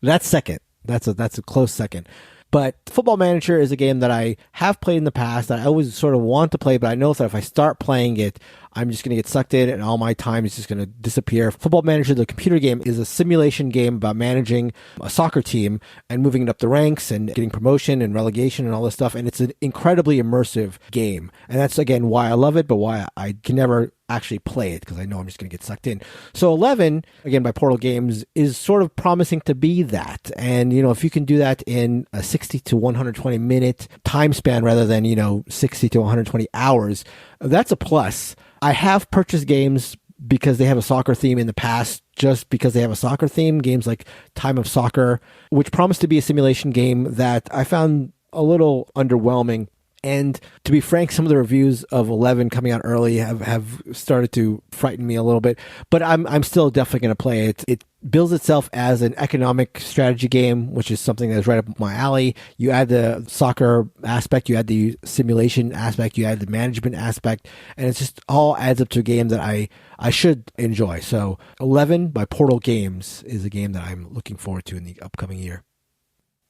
That's second. That's a close second. But Football Manager is a game that I have played in the past that I always sort of want to play, but I know that if I start playing it, I'm just going to get sucked in and all my time is just going to disappear. Football Manager, the computer game, is a simulation game about managing a soccer team and moving it up the ranks and getting promotion and relegation and all this stuff. And it's an incredibly immersive game. And that's, again, why I love it, but why I can never actually play it, because I know I'm just going to get sucked in. So 11, again, by Portal Games, is sort of promising to be that. And, if you can do that in a 60 to 120 minute time span rather than, 60 to 120 hours, that's a plus. I have purchased games because they have a soccer theme in the past, just because they have a soccer theme. Games like Time of Soccer, which promised to be a simulation game that I found a little underwhelming. And to be frank, some of the reviews of 11 coming out early have started to frighten me a little bit. But I'm still definitely going to play it. It bills itself as an economic strategy game, which is something that's right up my alley. You add the soccer aspect, you add the simulation aspect, you add the management aspect, and it just all adds up to a game that I should enjoy. So 11 by Portal Games is a game that I'm looking forward to in the upcoming year.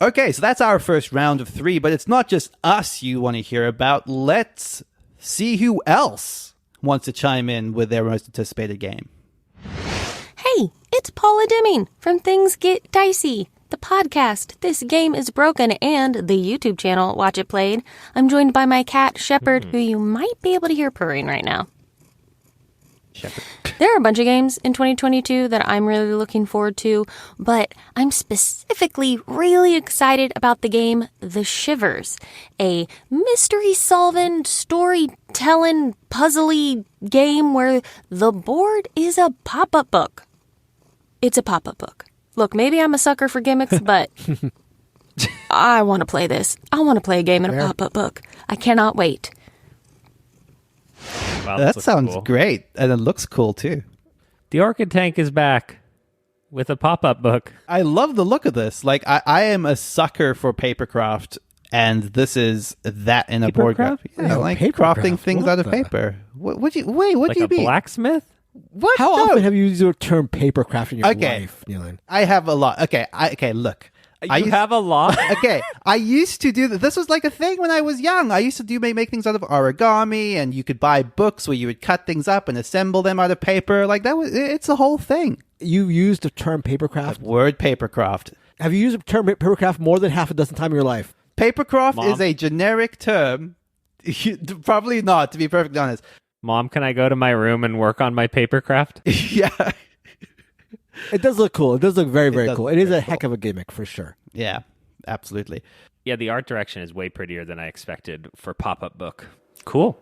Okay, so that's our first round of 3, but it's not just us you want to hear about. Let's see who else wants to chime in with their most anticipated game. Hey, it's Paula Deming from Things Get Dicey, the podcast This Game Is Broken, and the YouTube channel Watch It Played. I'm joined by my cat, Shepherd, who you might be able to hear purring right now. Shepherd. There are a bunch of games in 2022 that I'm really looking forward to, but I'm specifically really excited about the game The Shivers, a mystery-solving, storytelling, puzzly game where the board is a pop-up book. It's a pop-up book. Look, maybe I'm a sucker for gimmicks, but I want to play this. I want to play a game in a pop-up book. I cannot wait. Wow, That looks sounds cool. great. And it looks cool, too. The Orchid Tank is back with a pop-up book. I love the look of this. Like, I am a sucker for papercraft, and this is that in a board game. Papercraft? Yeah, Yeah, like papercraft. crafting things What out of the- paper. What do you Like mean? a blacksmith? What? How No. often have you used the term papercraft in your Okay. life, Neelan? I have a lot. Okay, look. You have a lot? Okay, I used to do that. This was like a thing when I was young. I used to do make things out of origami, and you could buy books where you would cut things up and assemble them out of paper. Like that was, it's a whole thing. You used the term papercraft. Word papercraft. Have you used the term papercraft more than half a dozen times in your life? Papercraft Mom? is a generic term. Probably not, to be perfectly honest. Mom, can I go to my room and work on my papercraft? Yeah, It does look cool. It does look very, very does cool. look It is very a heck of a gimmick for sure. yeah, absolutely. Yeah, the art direction is way prettier than I expected for pop-up book. Cool.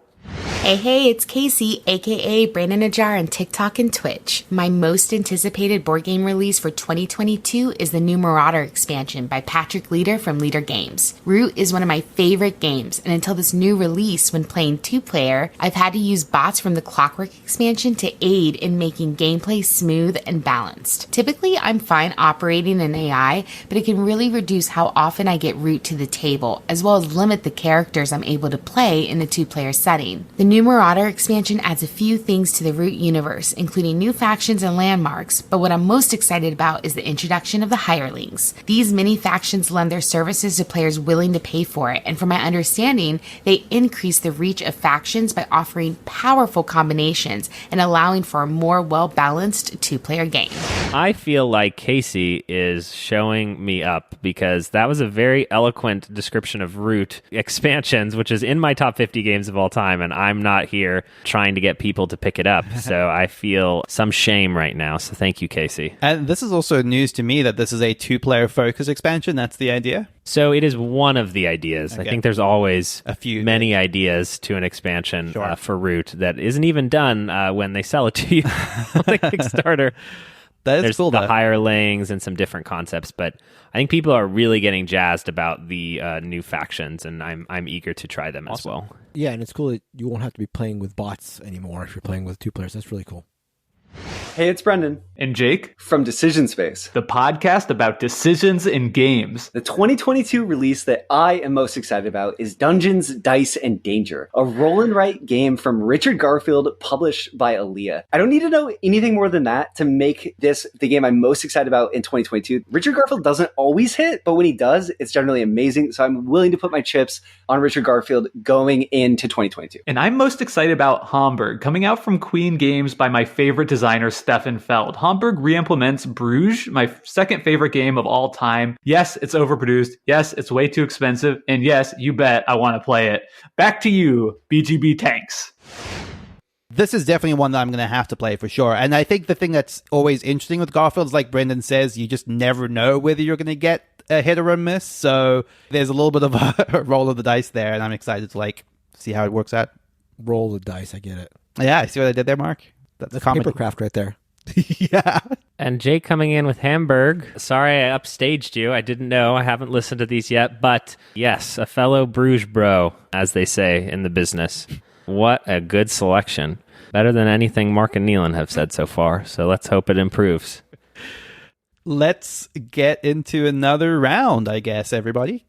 Hey, it's Casey, aka Brandon Ajar on TikTok and Twitch. My most anticipated board game release for 2022 is the new Marauder expansion by Patrick Leader from Leader Games. Root is one of my favorite games, and until this new release, when playing 2-player, I've had to use bots from the Clockwork expansion to aid in making gameplay smooth and balanced. Typically, I'm fine operating an AI, but it can really reduce how often I get Root to the table, as well as limit the characters I'm able to play in a 2-player setting. The new Marauder expansion adds a few things to the Root universe, including new factions and landmarks, but what I'm most excited about is the introduction of the Hirelings. These mini factions lend their services to players willing to pay for it, and from my understanding, they increase the reach of factions by offering powerful combinations and allowing for a more well-balanced 2-player game. I feel like Casey is showing me up because that was a very eloquent description of Root expansions, which is in my top 50 games of all time, and I'm not here trying to get people to pick it up. So I feel some shame right now. So thank you, Casey. And this is also news to me that this is a 2-player focus expansion. That's the idea. So it is one of the ideas. Okay. I think there's always A few. many ideas to an expansion Sure. for Root that isn't even done when they sell it to you on the Kickstarter. That is There's cool, the though. hirelings and some different concepts, but I think people are really getting jazzed about the new factions, and I'm eager to try them as well. Yeah, and it's cool that you won't have to be playing with bots anymore if you're playing with 2 players. That's really cool. Hey, it's Brendan And Jake, from Decision Space. the podcast about decisions in games. The 2022 release that I am most excited about is Dungeons, Dice, and Danger, a roll and write game from Richard Garfield, published by Aaliyah. I don't need to know anything more than that to make this the game I'm most excited about in 2022. Richard Garfield doesn't always hit, but when he does, it's generally amazing. So I'm willing to put my chips on Richard Garfield going into 2022. And I'm most excited about Hamburg, coming out from Queen Games by my favorite designer, Stefan Feld. Hamburg re-implements Bruges, my second favorite game of all time. Yes, it's overproduced. Yes, it's way too expensive. And yes, you bet I want to play it. Back to you, BGB Tanks. This is definitely one that I'm going to have to play for sure. And I think the thing that's always interesting with Garfield is, like Brendan says, you just never know whether you're going to get a hit or a miss. So there's a little bit of a roll of the dice there, and I'm excited to like see how it works out. Roll the dice. I get it. Yeah, see what I did there, Mark? That's comedy. Papercraft right there. Yeah. And Jake coming in with Hamburg. Sorry I upstaged you. I didn't know. I haven't listened to these yet. But yes, a fellow Bruges bro, as they say in the business. What a good selection. Better than anything Mark and Neelan have said so far. So let's hope it improves. Let's get into another round, I guess, everybody.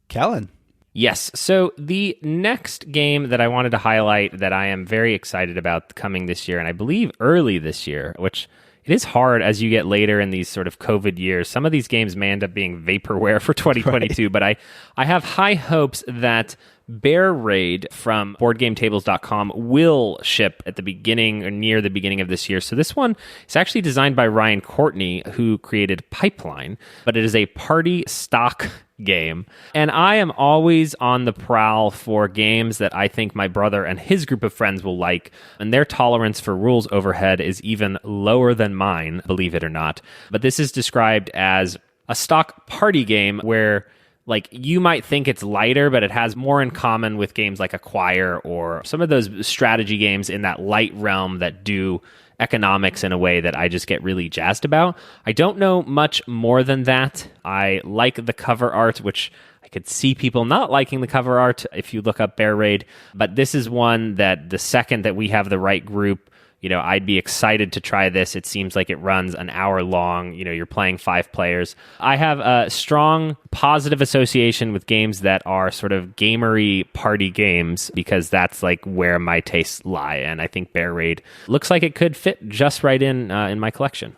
Kellen. Yes. So the next game that I wanted to highlight that I am very excited about coming this year, and I believe early this year, which it is hard as you get later in these sort of COVID years. Some of these games may end up being vaporware for 2022, but I have high hopes that Bear Raid from BoardGameTables.com will ship at the beginning or near the beginning of this year. So this one is actually designed by Ryan Courtney, who created Pipeline, but it is a party stock game. And I am always on the prowl for games that I think my brother and his group of friends will like, and their tolerance for rules overhead is even lower than mine, believe it or not. But this is described as a stock party game where like you might think it's lighter, but it has more in common with games like Acquire or some of those strategy games in that light realm that do economics in a way that I just get really jazzed about. I don't know much more than that. I like the cover art, which I could see people not liking the cover art if you look up Bear Raid, but this is one that the second that we have the right group, I'd be excited to try this. It seems like it runs an hour long. You're playing 5 players. I have a strong positive association with games that are sort of gamery party games because that's like where my tastes lie. And I think Bear Raid looks like it could fit just right in my collection.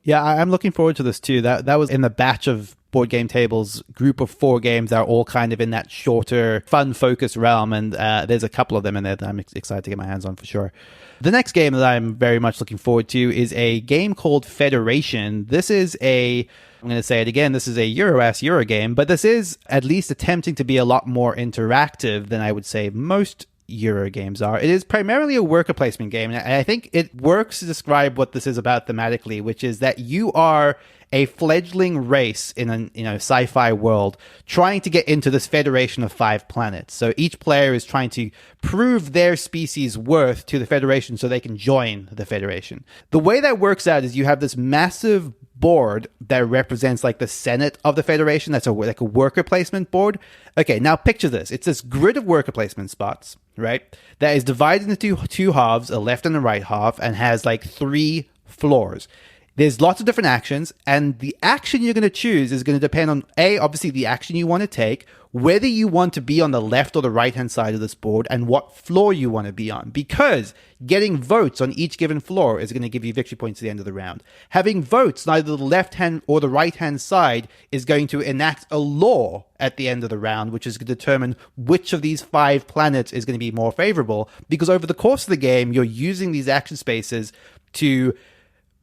Yeah, I'm looking forward to this too. That was in the batch of Board Game Table's group of 4 games that are all kind of in that shorter, fun-focused realm, and there's a couple of them in there that I'm excited to get my hands on for sure. The next game that I'm very much looking forward to is a game called Federation. This is I'm going to say it again, this is a Euro game, but this is at least attempting to be a lot more interactive than I would say most Euro games are. It is primarily a worker placement game, and I think it works to describe what this is about thematically, which is that you are a fledgling race in a sci-fi world trying to get into this federation of 5 planets. So each player is trying to prove their species' worth to the federation so they can join the federation. The way that works out is you have this massive board that represents like the Senate of the federation. That's like a worker placement board. Okay, now picture this. It's this grid of worker placement spots, right? That is divided into 2 halves, a left and a right half, and has like 3 floors. There's lots of different actions, and the action you're going to choose is going to depend on, obviously the action you want to take, whether you want to be on the left or the right-hand side of this board, and what floor you want to be on. Because getting votes on each given floor is going to give you victory points at the end of the round. Having votes on either the left-hand or the right-hand side is going to enact a law at the end of the round, which is going to determine which of these 5 planets is going to be more favorable. Because over the course of the game, you're using these action spaces to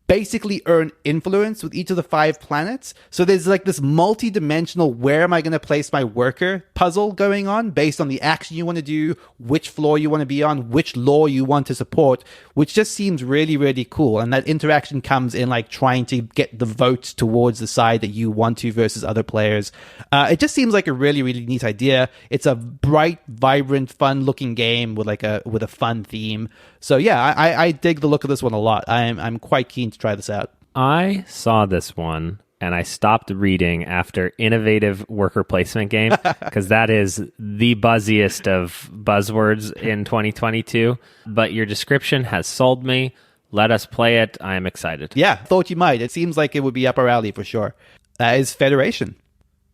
basically earn influence with each of the 5 planets. So there's like this multi-dimensional where am I going to place my worker puzzle going on based on the action you want to do, which floor you want to be on, which law you want to support, which just seems really, really cool. And that interaction comes in like trying to get the votes towards the side that you want to versus other players. It just seems like a really, really neat idea. It's a bright, vibrant, fun-looking game with a fun theme. So yeah, I dig the look of this one a lot. I'm quite keen to try this out. I saw this one and I stopped reading after innovative worker placement game because that is the buzziest of buzzwords in 2022. But your description has sold me. Let us play it. I am excited. Yeah, thought you might. It seems like it would be up our alley for sure. That is Federation.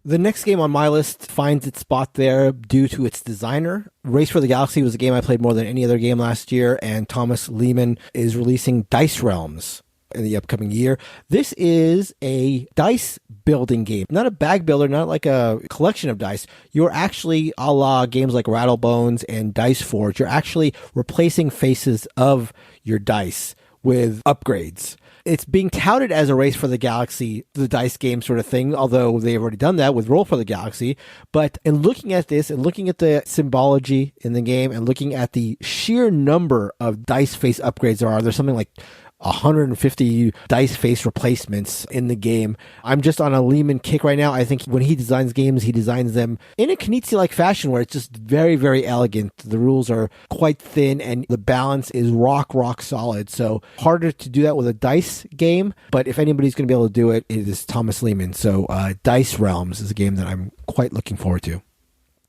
The next game on my list finds its spot there due to its designer. Race for the Galaxy was a game I played more than any other game last year, and Thomas Lehman is releasing Dice Realms in the upcoming year. This is a dice building game, not a bag builder, not like a collection of dice. You're actually, a la games like Rattlebones and Dice Forge, you're actually replacing faces of your dice with upgrades. It's being touted as a Race for the Galaxy, the dice game sort of thing, although they've already done that with Roll for the Galaxy. But in looking at this and looking at the symbology in the game and looking at the sheer number of dice face upgrades there's something like 150 dice face replacements in the game. I'm just on a Lehman kick right now. I think when he designs games, he designs them in a Knizia-like fashion where it's just very, very elegant. The rules are quite thin and the balance is rock solid. So harder to do that with a dice game. But if anybody's going to be able to do it, it is Thomas Lehman. So Dice Realms is a game that I'm quite looking forward to.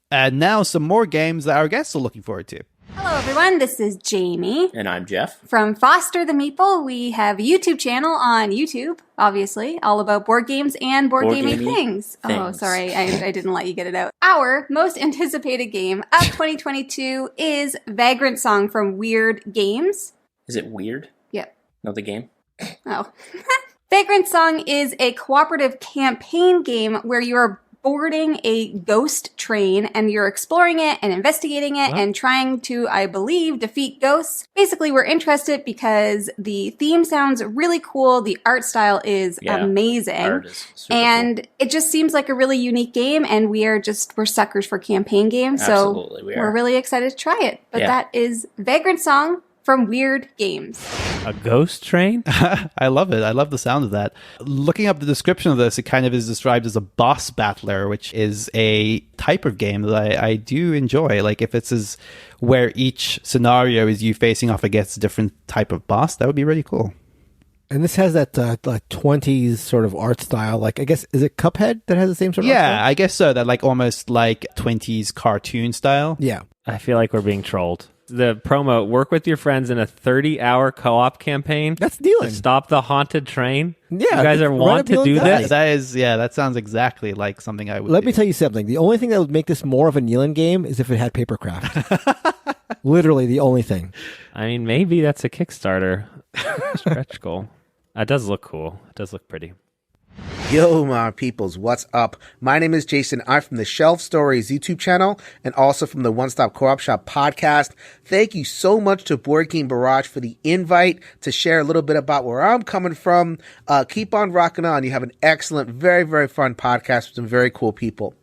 And now some more games that our guests are looking forward to. Hello, everyone. This is Jamie. And I'm Jeff. From Foster the Meeple. We have a YouTube channel on YouTube, obviously, all about board games and board gaming things. Oh, sorry. I didn't let you get it out. Our most anticipated game of 2022 is Vagrantsong from Weird Games. Is it weird? Yep. No, the game? Oh. Vagrantsong is a cooperative campaign game where you are boarding a ghost train and you're exploring it and investigating it and trying to, I believe, defeat ghosts. Basically, we're interested because the theme sounds really cool. The art style is amazing. Art is super and cool. It just seems like a really unique game, and we're suckers for campaign games. Absolutely, so we're really excited to try it. But that is Vagrantsong from Weird Games. A ghost train? I love it. I love the sound of that. Looking up the description of this, it kind of is described as a boss battler, which is a type of game that I do enjoy. Like if it's where each scenario is you facing off against a different type of boss, that would be really cool. And this has that like 20s sort of art style. Like, I guess, is it Cuphead that has the same sort of art style? Yeah, I guess so. That like almost like 20s cartoon style. Yeah. I feel like we're being trolled. The promo, work with your friends in a 30-hour co-op campaign. That's dealing. To stop the haunted train. Yeah, you guys are want to do this? That sounds exactly like something I would Let me tell you something. The only thing that would make this more of a Nealon game is if it had papercraft. Literally the only thing. I mean, maybe that's a Kickstarter stretch goal. It does look cool. It does look pretty. Yo, my peoples, what's up? My name is Jason. I'm from the Shelf Stories YouTube channel and also from the One Stop Co-op Shop podcast. Thank you so much to Board Game Barrage for the invite to share a little bit about where I'm coming from. Keep on rocking on. You have an excellent, very, very fun podcast with some very cool people.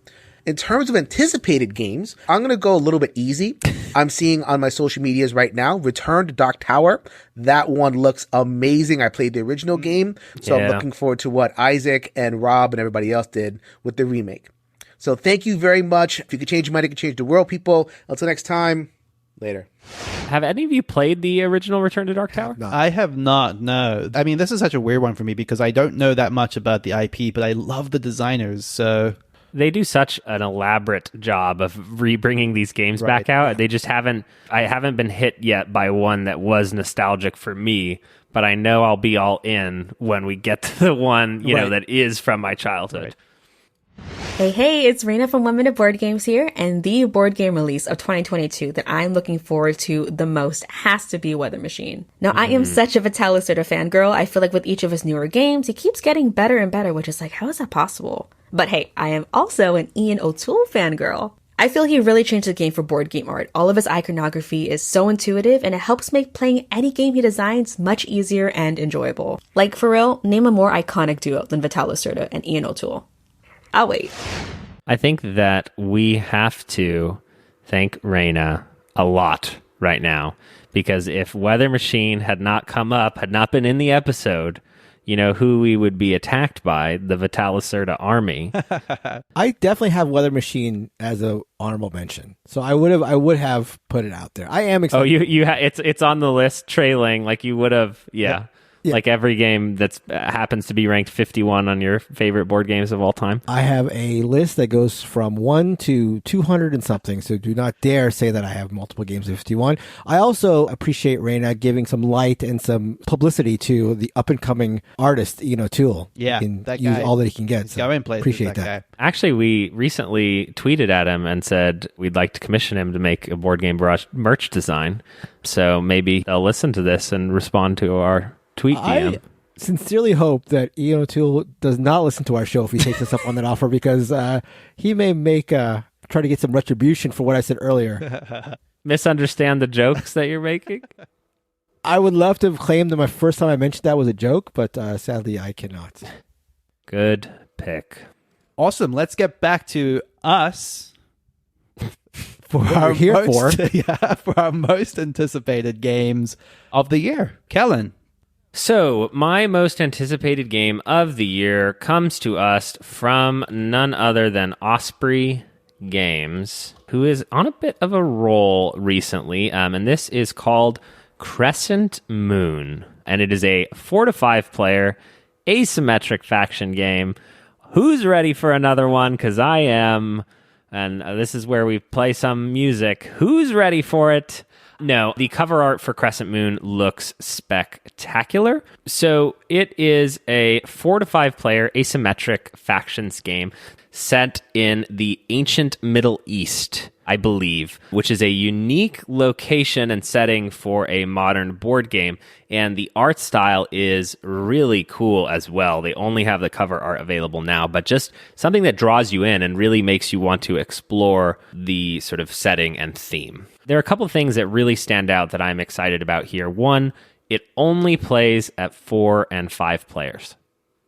In terms of anticipated games, I'm going to go a little bit easy. I'm seeing on my social medias right now, Return to Dark Tower. That one looks amazing. I played the original game, so I'm looking forward to what Isaac and Rob and everybody else did with the remake. So thank you very much. If you could change your mind, you can change the world, people. Until next time, later. Have any of you played the original Return to Dark Tower? No. I have not, no. I mean, this is such a weird one for me because I don't know that much about the IP, but I love the designers, so... They do such an elaborate job of re-bringing these games back out. Yeah. They just I haven't been hit yet by one that was nostalgic for me, but I know I'll be all in when we get to the one, you know, that is from my childhood. Hey, it's Raina from 1 Minute Board Games here, and the board game release of 2022 that I'm looking forward to the most has to be Weather Machine. Now, I am such a Vagrantsong fangirl. I feel like with each of his newer games, he keeps getting better and better, which is like, how is that possible? But hey, I am also an Ian O'Toole fangirl. I feel he really changed the game for board game art. All of his iconography is so intuitive, and it helps make playing any game he designs much easier and enjoyable. Like, for real, name a more iconic duo than Vagrantsong and Ian O'Toole. I'll wait. I think that we have to thank Raina a lot right now, because if Weather Machine had not come up, had not been in the episode, you know who we would be attacked by? The Vagrantsong army. I definitely have Weather Machine as a honorable mention, so I would have put it out there. I am excited. Oh, it's on the list, trailing like you would have. Yeah. Like every game that happens to be ranked 51 on your favorite board games of all time. I have a list that goes from 1 to 200 and something, so do not dare say that I have multiple games of 51. I also appreciate Raina giving some light and some publicity to the up-and-coming artist, Ian O'Toole. Yeah, he can that use guy, all that he can get. So going places, appreciate that. guy. Actually, we recently tweeted at him and said we'd like to commission him to make a Board Game Barrage merch design. So maybe they'll listen to this and respond to our tweet DM. I sincerely hope that Ian O'Toole does not listen to our show if he takes us up on that offer, because he may try to get some retribution for what I said earlier. Misunderstand the jokes that you're making? I would love to have claimed that my first time I mentioned that was a joke, but sadly I cannot. Good pick. Awesome. Let's get back to us. For our most anticipated games of the year. Kellen. So, my most anticipated game of the year comes to us from none other than Osprey Games, who is on a bit of a roll recently, and this is called Crescent Moon, and it is a 4 to 5 player asymmetric faction game. Who's ready for another one? Because I am, and this is where we play some music. Who's ready for it? No, the cover art for Crescent Moon looks spectacular. So it is a 4 to 5 player asymmetric factions game set in the ancient Middle East. I believe, which is a unique location and setting for a modern board game. And the art style is really cool as well. They only have the cover art available now, but just something that draws you in and really makes you want to explore the sort of setting and theme. There are a couple of things that really stand out that I'm excited about here. One, it only plays at 4 and 5 players.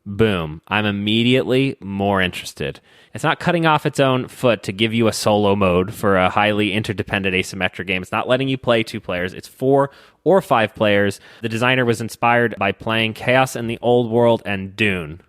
Boom. I'm immediately more interested. It's not cutting off its own foot to give you a solo mode for a highly interdependent asymmetric game. It's not letting you play 2 players. It's 4 or 5 players. The designer was inspired by playing Chaos in the Old World and Dune.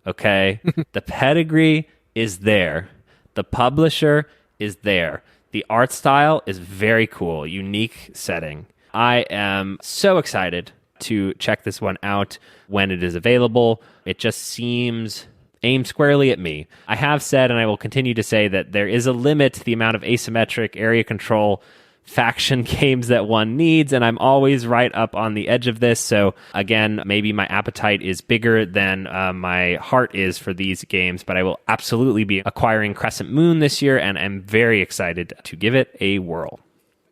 Okay? The pedigree is there. The publisher is there. The art style is very cool. Unique setting. I am so excited to check this one out when it is available. It just seems aimed squarely at me. I have said, and I will continue to say, that there is a limit to the amount of asymmetric area control faction games that one needs, and I'm always right up on the edge of this. So again, maybe my appetite is bigger than my heart is for these games, but I will absolutely be acquiring Crescent Moon this year, and I'm very excited to give it a whirl.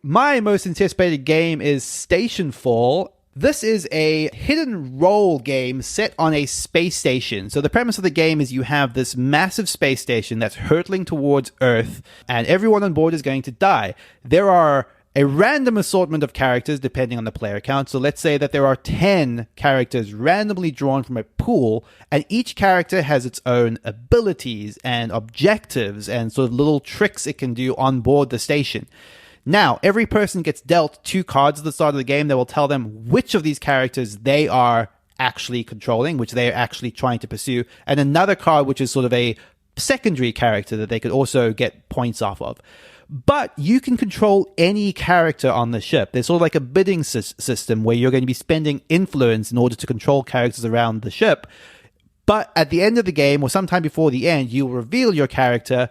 My most anticipated game is Stationfall. This is a hidden role game set on a space station. So the premise of the game is you have this massive space station that's hurtling towards Earth, and everyone on board is going to die. There are a random assortment of characters depending on the player count. So let's say that there are 10 characters randomly drawn from a pool, and each character has its own abilities and objectives and sort of little tricks it can do on board the station. Now, every person gets dealt 2 cards at the start of the game that will tell them which of these characters they are actually controlling, which they are actually trying to pursue, and another card which is sort of a secondary character that they could also get points off of. But you can control any character on the ship. There's sort of like a bidding system where you're going to be spending influence in order to control characters around the ship. But at the end of the game, or sometime before the end, you'll reveal your character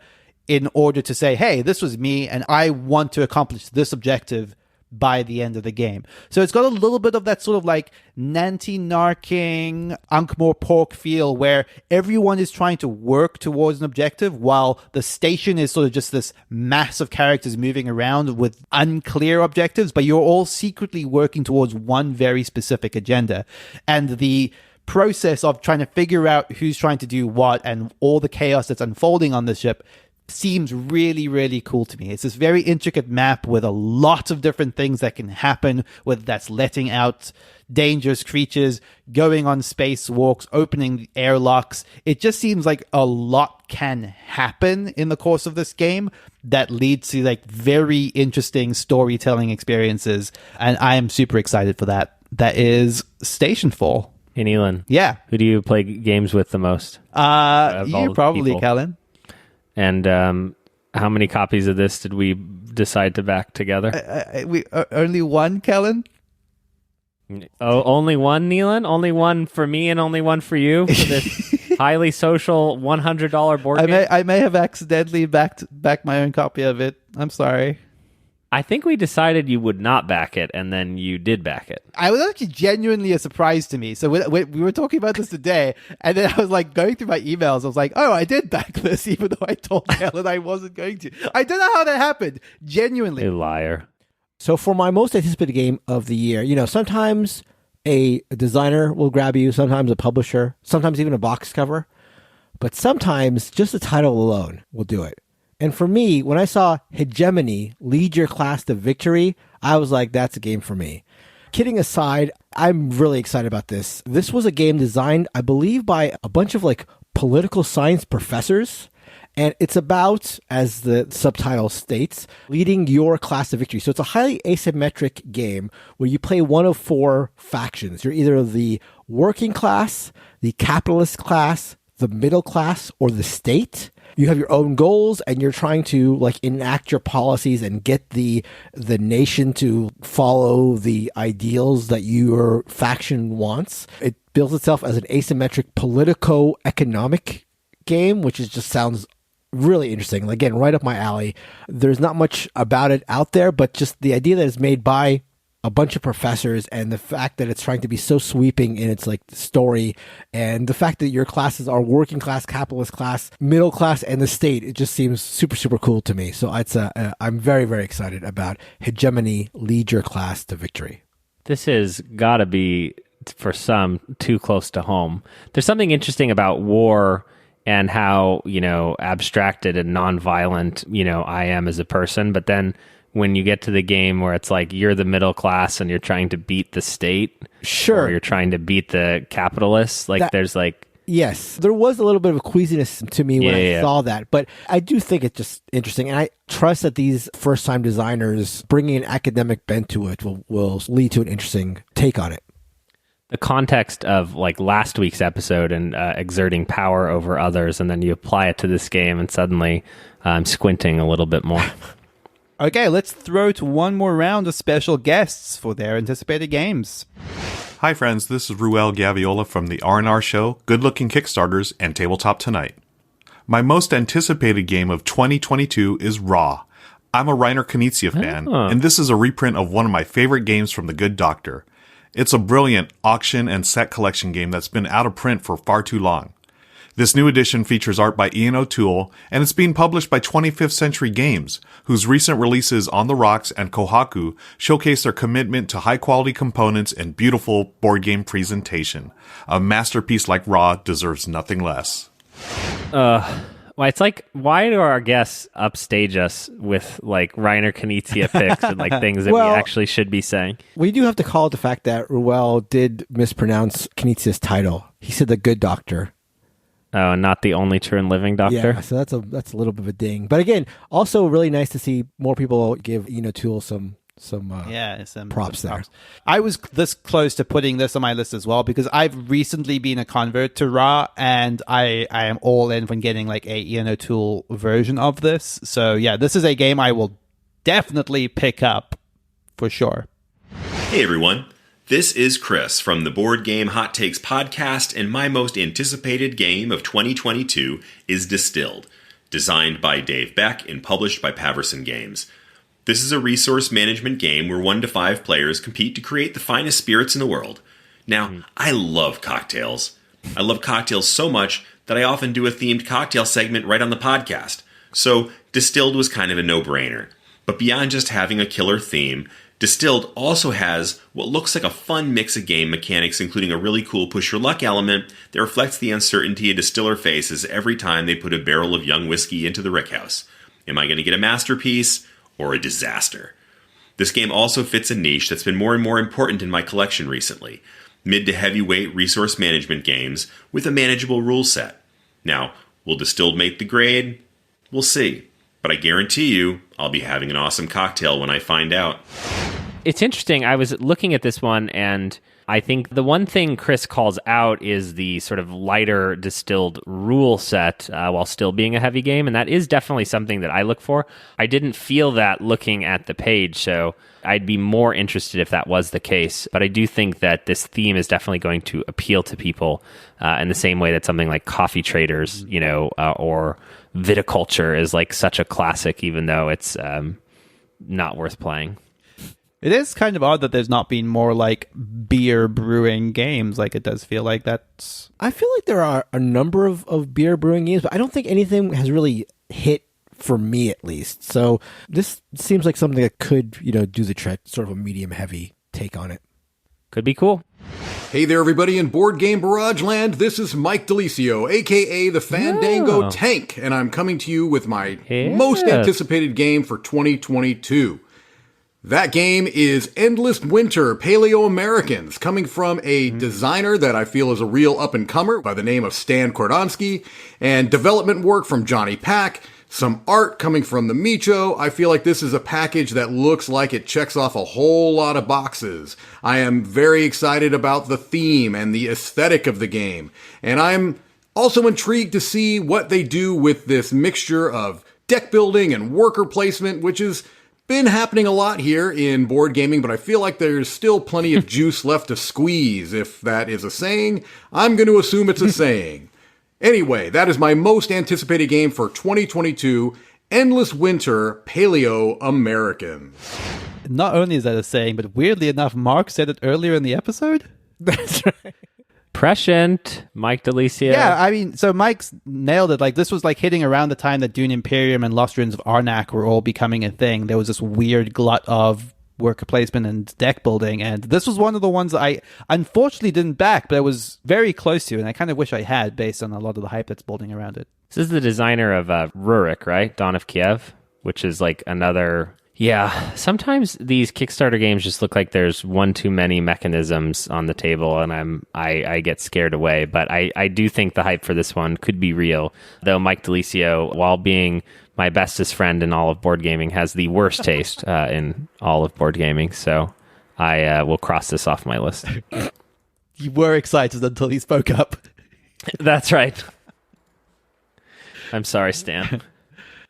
in order to say, hey, this was me, and I want to accomplish this objective by the end of the game. So it's got a little bit of that sort of like Nanty-narking, Ankh-Morpork feel where everyone is trying to work towards an objective while the station is sort of just this mass of characters moving around with unclear objectives, but you're all secretly working towards one very specific agenda. And the process of trying to figure out who's trying to do what and all the chaos that's unfolding on the ship seems really, really cool to me. It's this very intricate map with a lot of different things that can happen, whether that's letting out dangerous creatures, going on spacewalks, opening airlocks. It just seems like a lot can happen in the course of this game that leads to like very interesting storytelling experiences, and I am super excited for that. That is Stationfall. Hey, Neelan. Yeah. Who do you play games with the most? You probably, Kellen. And how many copies of this did we decide to back together? We only one, Kellen? Oh, only one, Neelan? Only one for me and only one for you for this highly social $100 board game? I may have accidentally backed my own copy of it. I'm sorry. I think we decided you would not back it, and then you did back it. I was actually genuinely a surprise to me. So we were talking about this today, and then I was like going through my emails. I was like, oh, I did back this, even though I told Helen I wasn't going to. I don't know how that happened. Genuinely. You liar. So for my most anticipated game of the year, you know, sometimes a designer will grab you, sometimes a publisher, sometimes even a box cover, but sometimes just the title alone will do it. And for me, when I saw Hegemony lead your class to victory, I was like, that's a game for me. Kidding aside, I'm really excited about this. This was a game designed, I believe, by a bunch of like political science professors. And it's about, as the subtitle states, leading your class to victory. So it's a highly asymmetric game where you play one of 4 factions. You're either the working class, the capitalist class, the middle class, or the state. You have your own goals and you're trying to like enact your policies and get the nation to follow the ideals that your faction wants. It builds itself as an asymmetric politico-economic game, which is just sounds really interesting. Again, right up my alley. There's not much about it out there, but just the idea that it's made by a bunch of professors, and the fact that it's trying to be so sweeping in its like story, and the fact that your classes are working class, capitalist class, middle class, and the state, it just seems super, super cool to me. So I'm very, very excited about Hegemony, lead your class to victory. This has got to be, for some, too close to home. There's something interesting about war and how, abstracted and nonviolent, I am as a person. But then when you get to the game where it's like you're the middle class and you're trying to beat the state, sure, or you're trying to beat the capitalists, there's like... Yes, there was a little bit of queasiness to me when I saw that, but I do think it's just interesting, and I trust that these first-time designers bringing an academic bent to it will lead to an interesting take on it. The context of like last week's episode and exerting power over others, and then you apply it to this game, and suddenly I'm squinting a little bit more. Okay, let's throw to one more round of special guests for their anticipated games. Hi friends, this is Ruel Gaviola from the R&R Show, Good Looking Kickstarters, and Tabletop Tonight. My most anticipated game of 2022 is Raw. I'm a Reiner Knizia fan, and this is a reprint of one of my favorite games from The Good Doctor. It's a brilliant auction and set collection game that's been out of print for far too long. This new edition features art by Ian O'Toole, and it's being published by 25th Century Games, whose recent releases On the Rocks and Kohaku showcase their commitment to high-quality components and beautiful board game presentation. A masterpiece like Raw deserves nothing less. Well, it's like, why do our guests upstage us with like Reiner Knizia picks and like things that we actually should be saying? We do have to call it the fact that Ruel did mispronounce Knizia's title. He said The Good Doctor. Oh, not the only true and living doctor? Yeah, so that's a little bit of a ding. But again, also really nice to see more people give Ian O'Toole some props there. I was this close to putting this on my list as well because I've recently been a convert to Ra, and I am all in for getting like a Ian O'Toole version of this. So yeah, this is a game I will definitely pick up for sure. Hey everyone. This is Chris from the Board Game Hot Takes podcast, and my most anticipated game of 2022 is Distilled, designed by Dave Beck and published by Paverson Games. This is a resource management game where 1 to 5 players compete to create the finest spirits in the world. Now, I love cocktails. I love cocktails so much that I often do a themed cocktail segment right on the podcast. So, Distilled was kind of a no-brainer. But beyond just having a killer theme, Distilled also has what looks like a fun mix of game mechanics, including a really cool push-your-luck element that reflects the uncertainty a distiller faces every time they put a barrel of young whiskey into the rickhouse. Am I going to get a masterpiece or a disaster? This game also fits a niche that's been more and more important in my collection recently. Mid to heavyweight resource management games with a manageable rule set. Now, will Distilled make the grade? We'll see. But I guarantee you, I'll be having an awesome cocktail when I find out. It's interesting. I was looking at this one, and I think the one thing Chris calls out is the sort of lighter Distilled rule set while still being a heavy game, and that is definitely something that I look for. I didn't feel that looking at the page, so I'd be more interested if that was the case. But I do think that this theme is definitely going to appeal to people in the same way that something like Coffee Traders, or Viticulture is like such a classic, even though it's not worth playing. It is kind of odd that there's not been more like beer brewing games. Like it does feel like that's... I feel like there are a number of beer brewing games, but I don't think anything has really hit for me at least. So this seems like something that could, do the trick, sort of a medium heavy take on it. Could be cool. Hey there, everybody in Board Game Barrage Land. This is Mike DeLisio, a.k.a. the Fandango Tank, and I'm coming to you with my most anticipated game for 2022. That game is Endless Winter Paleoamericans, coming from a designer that I feel is a real up-and-comer by the name of Stan Kordonsky, and development work from Johnny Pack, some art coming from the Micho. I feel like this is a package that looks like it checks off a whole lot of boxes. I am very excited about the theme and the aesthetic of the game, and I'm also intrigued to see what they do with this mixture of deck building and worker placement, which has been happening a lot here in board gaming, but I feel like there's still plenty of juice left to squeeze. If that is a saying, I'm going to assume it's a saying. Anyway, that is my most anticipated game for 2022, Endless Winter Paleoamericans. Not only is that a saying, but weirdly enough, Mark said it earlier in the episode. That's right. Prescient, Mike Delicia. Yeah, I mean, so Mike's nailed it. Like, this was like hitting around the time that Dune Imperium and Lost Ruins of Arnak were all becoming a thing. There was this weird glut of worker placement and deck building, and this was one of the ones that I unfortunately didn't back, but I was very close to, and I kind of wish I had, based on a lot of the hype that's building around it. This is the designer of Rurik, right? Dawn of Kiev, which is like another... Yeah, sometimes these Kickstarter games just look like there's one too many mechanisms on the table, and I get scared away. But I do think the hype for this one could be real, though Mike Delicio, while being my bestest friend in all of board gaming, has the worst taste in all of board gaming. So I will cross this off my list. You were excited until he spoke up. That's right. I'm sorry, Stan.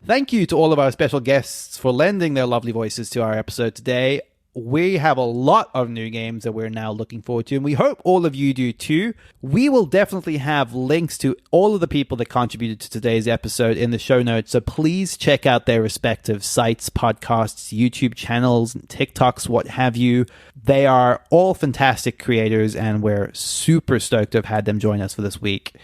Thank you to all of our special guests for lending their lovely voices to our episode today. We have a lot of new games that we're now looking forward to, and we hope all of you do too. We will definitely have links to all of the people that contributed to today's episode in the show notes, so please check out their respective sites, podcasts, YouTube channels, TikToks, what have you. They are all fantastic creators, and we're super stoked to have had them join us for this week.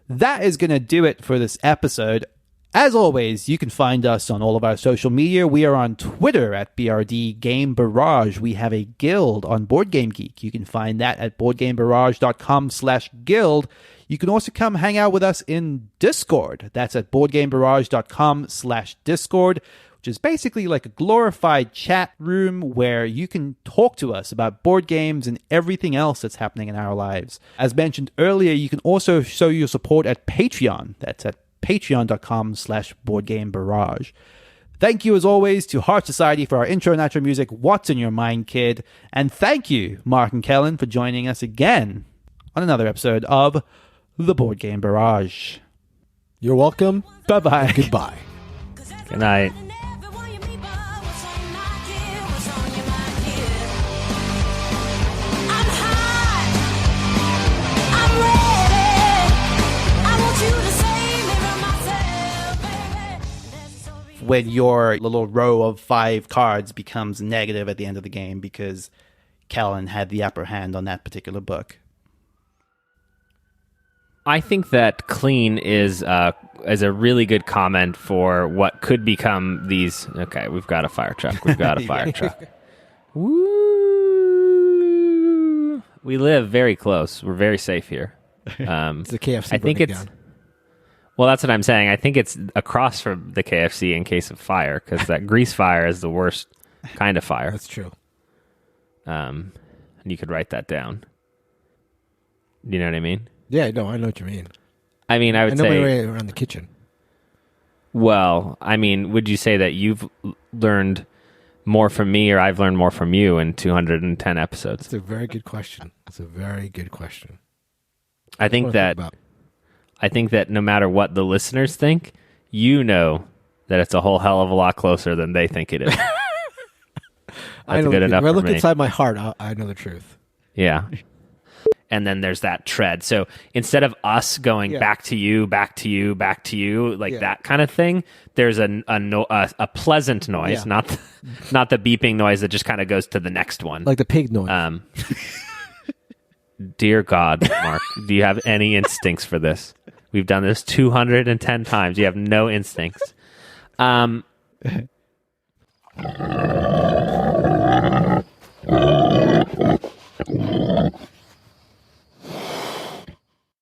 That is going to do it for this episode. As always, you can find us on all of our social media. We are on Twitter at BRD Game Barrage. We have a guild on Board Game Geek. You can find that at boardgamebarrage.com/guild. You can also come hang out with us in Discord. That's at boardgamebarrage.com/Discord, which is basically like a glorified chat room where you can talk to us about board games and everything else that's happening in our lives. As mentioned earlier, you can also show your support at Patreon. That's at patreon.com/boardgamebarrage. Thank you as always to Heart Society for our intro and outro music, What's in Your Mind, Kid? And thank you, Mark and Kellen, for joining us again on another episode of The Board Game Barrage. You're welcome. Bye-bye. Goodbye. Good night. When your little row of 5 cards becomes negative at the end of the game because Kellen had the upper hand on that particular book. I think that clean is a really good comment for what could become these... Okay, we've got a fire truck. We've got a fire truck. Woo! We live very close. We're very safe here. It's the KFC. I think it's... Down. Well, that's what I'm saying. I think it's across from the KFC in case of fire, because that grease fire is the worst kind of fire. That's true. And you could write that down. You know what I mean? Yeah, no, I know what you mean. I mean, I would know say... my way around the kitchen. Well, I mean, would you say that you've learned more from me or I've learned more from you in 210 episodes? That's a very good question. That's a very good question. I think that no matter what the listeners think, you know that it's a whole hell of a lot closer than they think it is. That's good enough for me. When I look inside my heart, I know the truth. Yeah. And then there's that tread. So instead of us going back to you, back to you, back to you, like that kind of thing, there's a pleasant noise, not the beeping noise that just kind of goes to the next one. Like the pig noise. Dear God, Mark, do you have any instincts for this? We've done this 210 times. You have no instincts.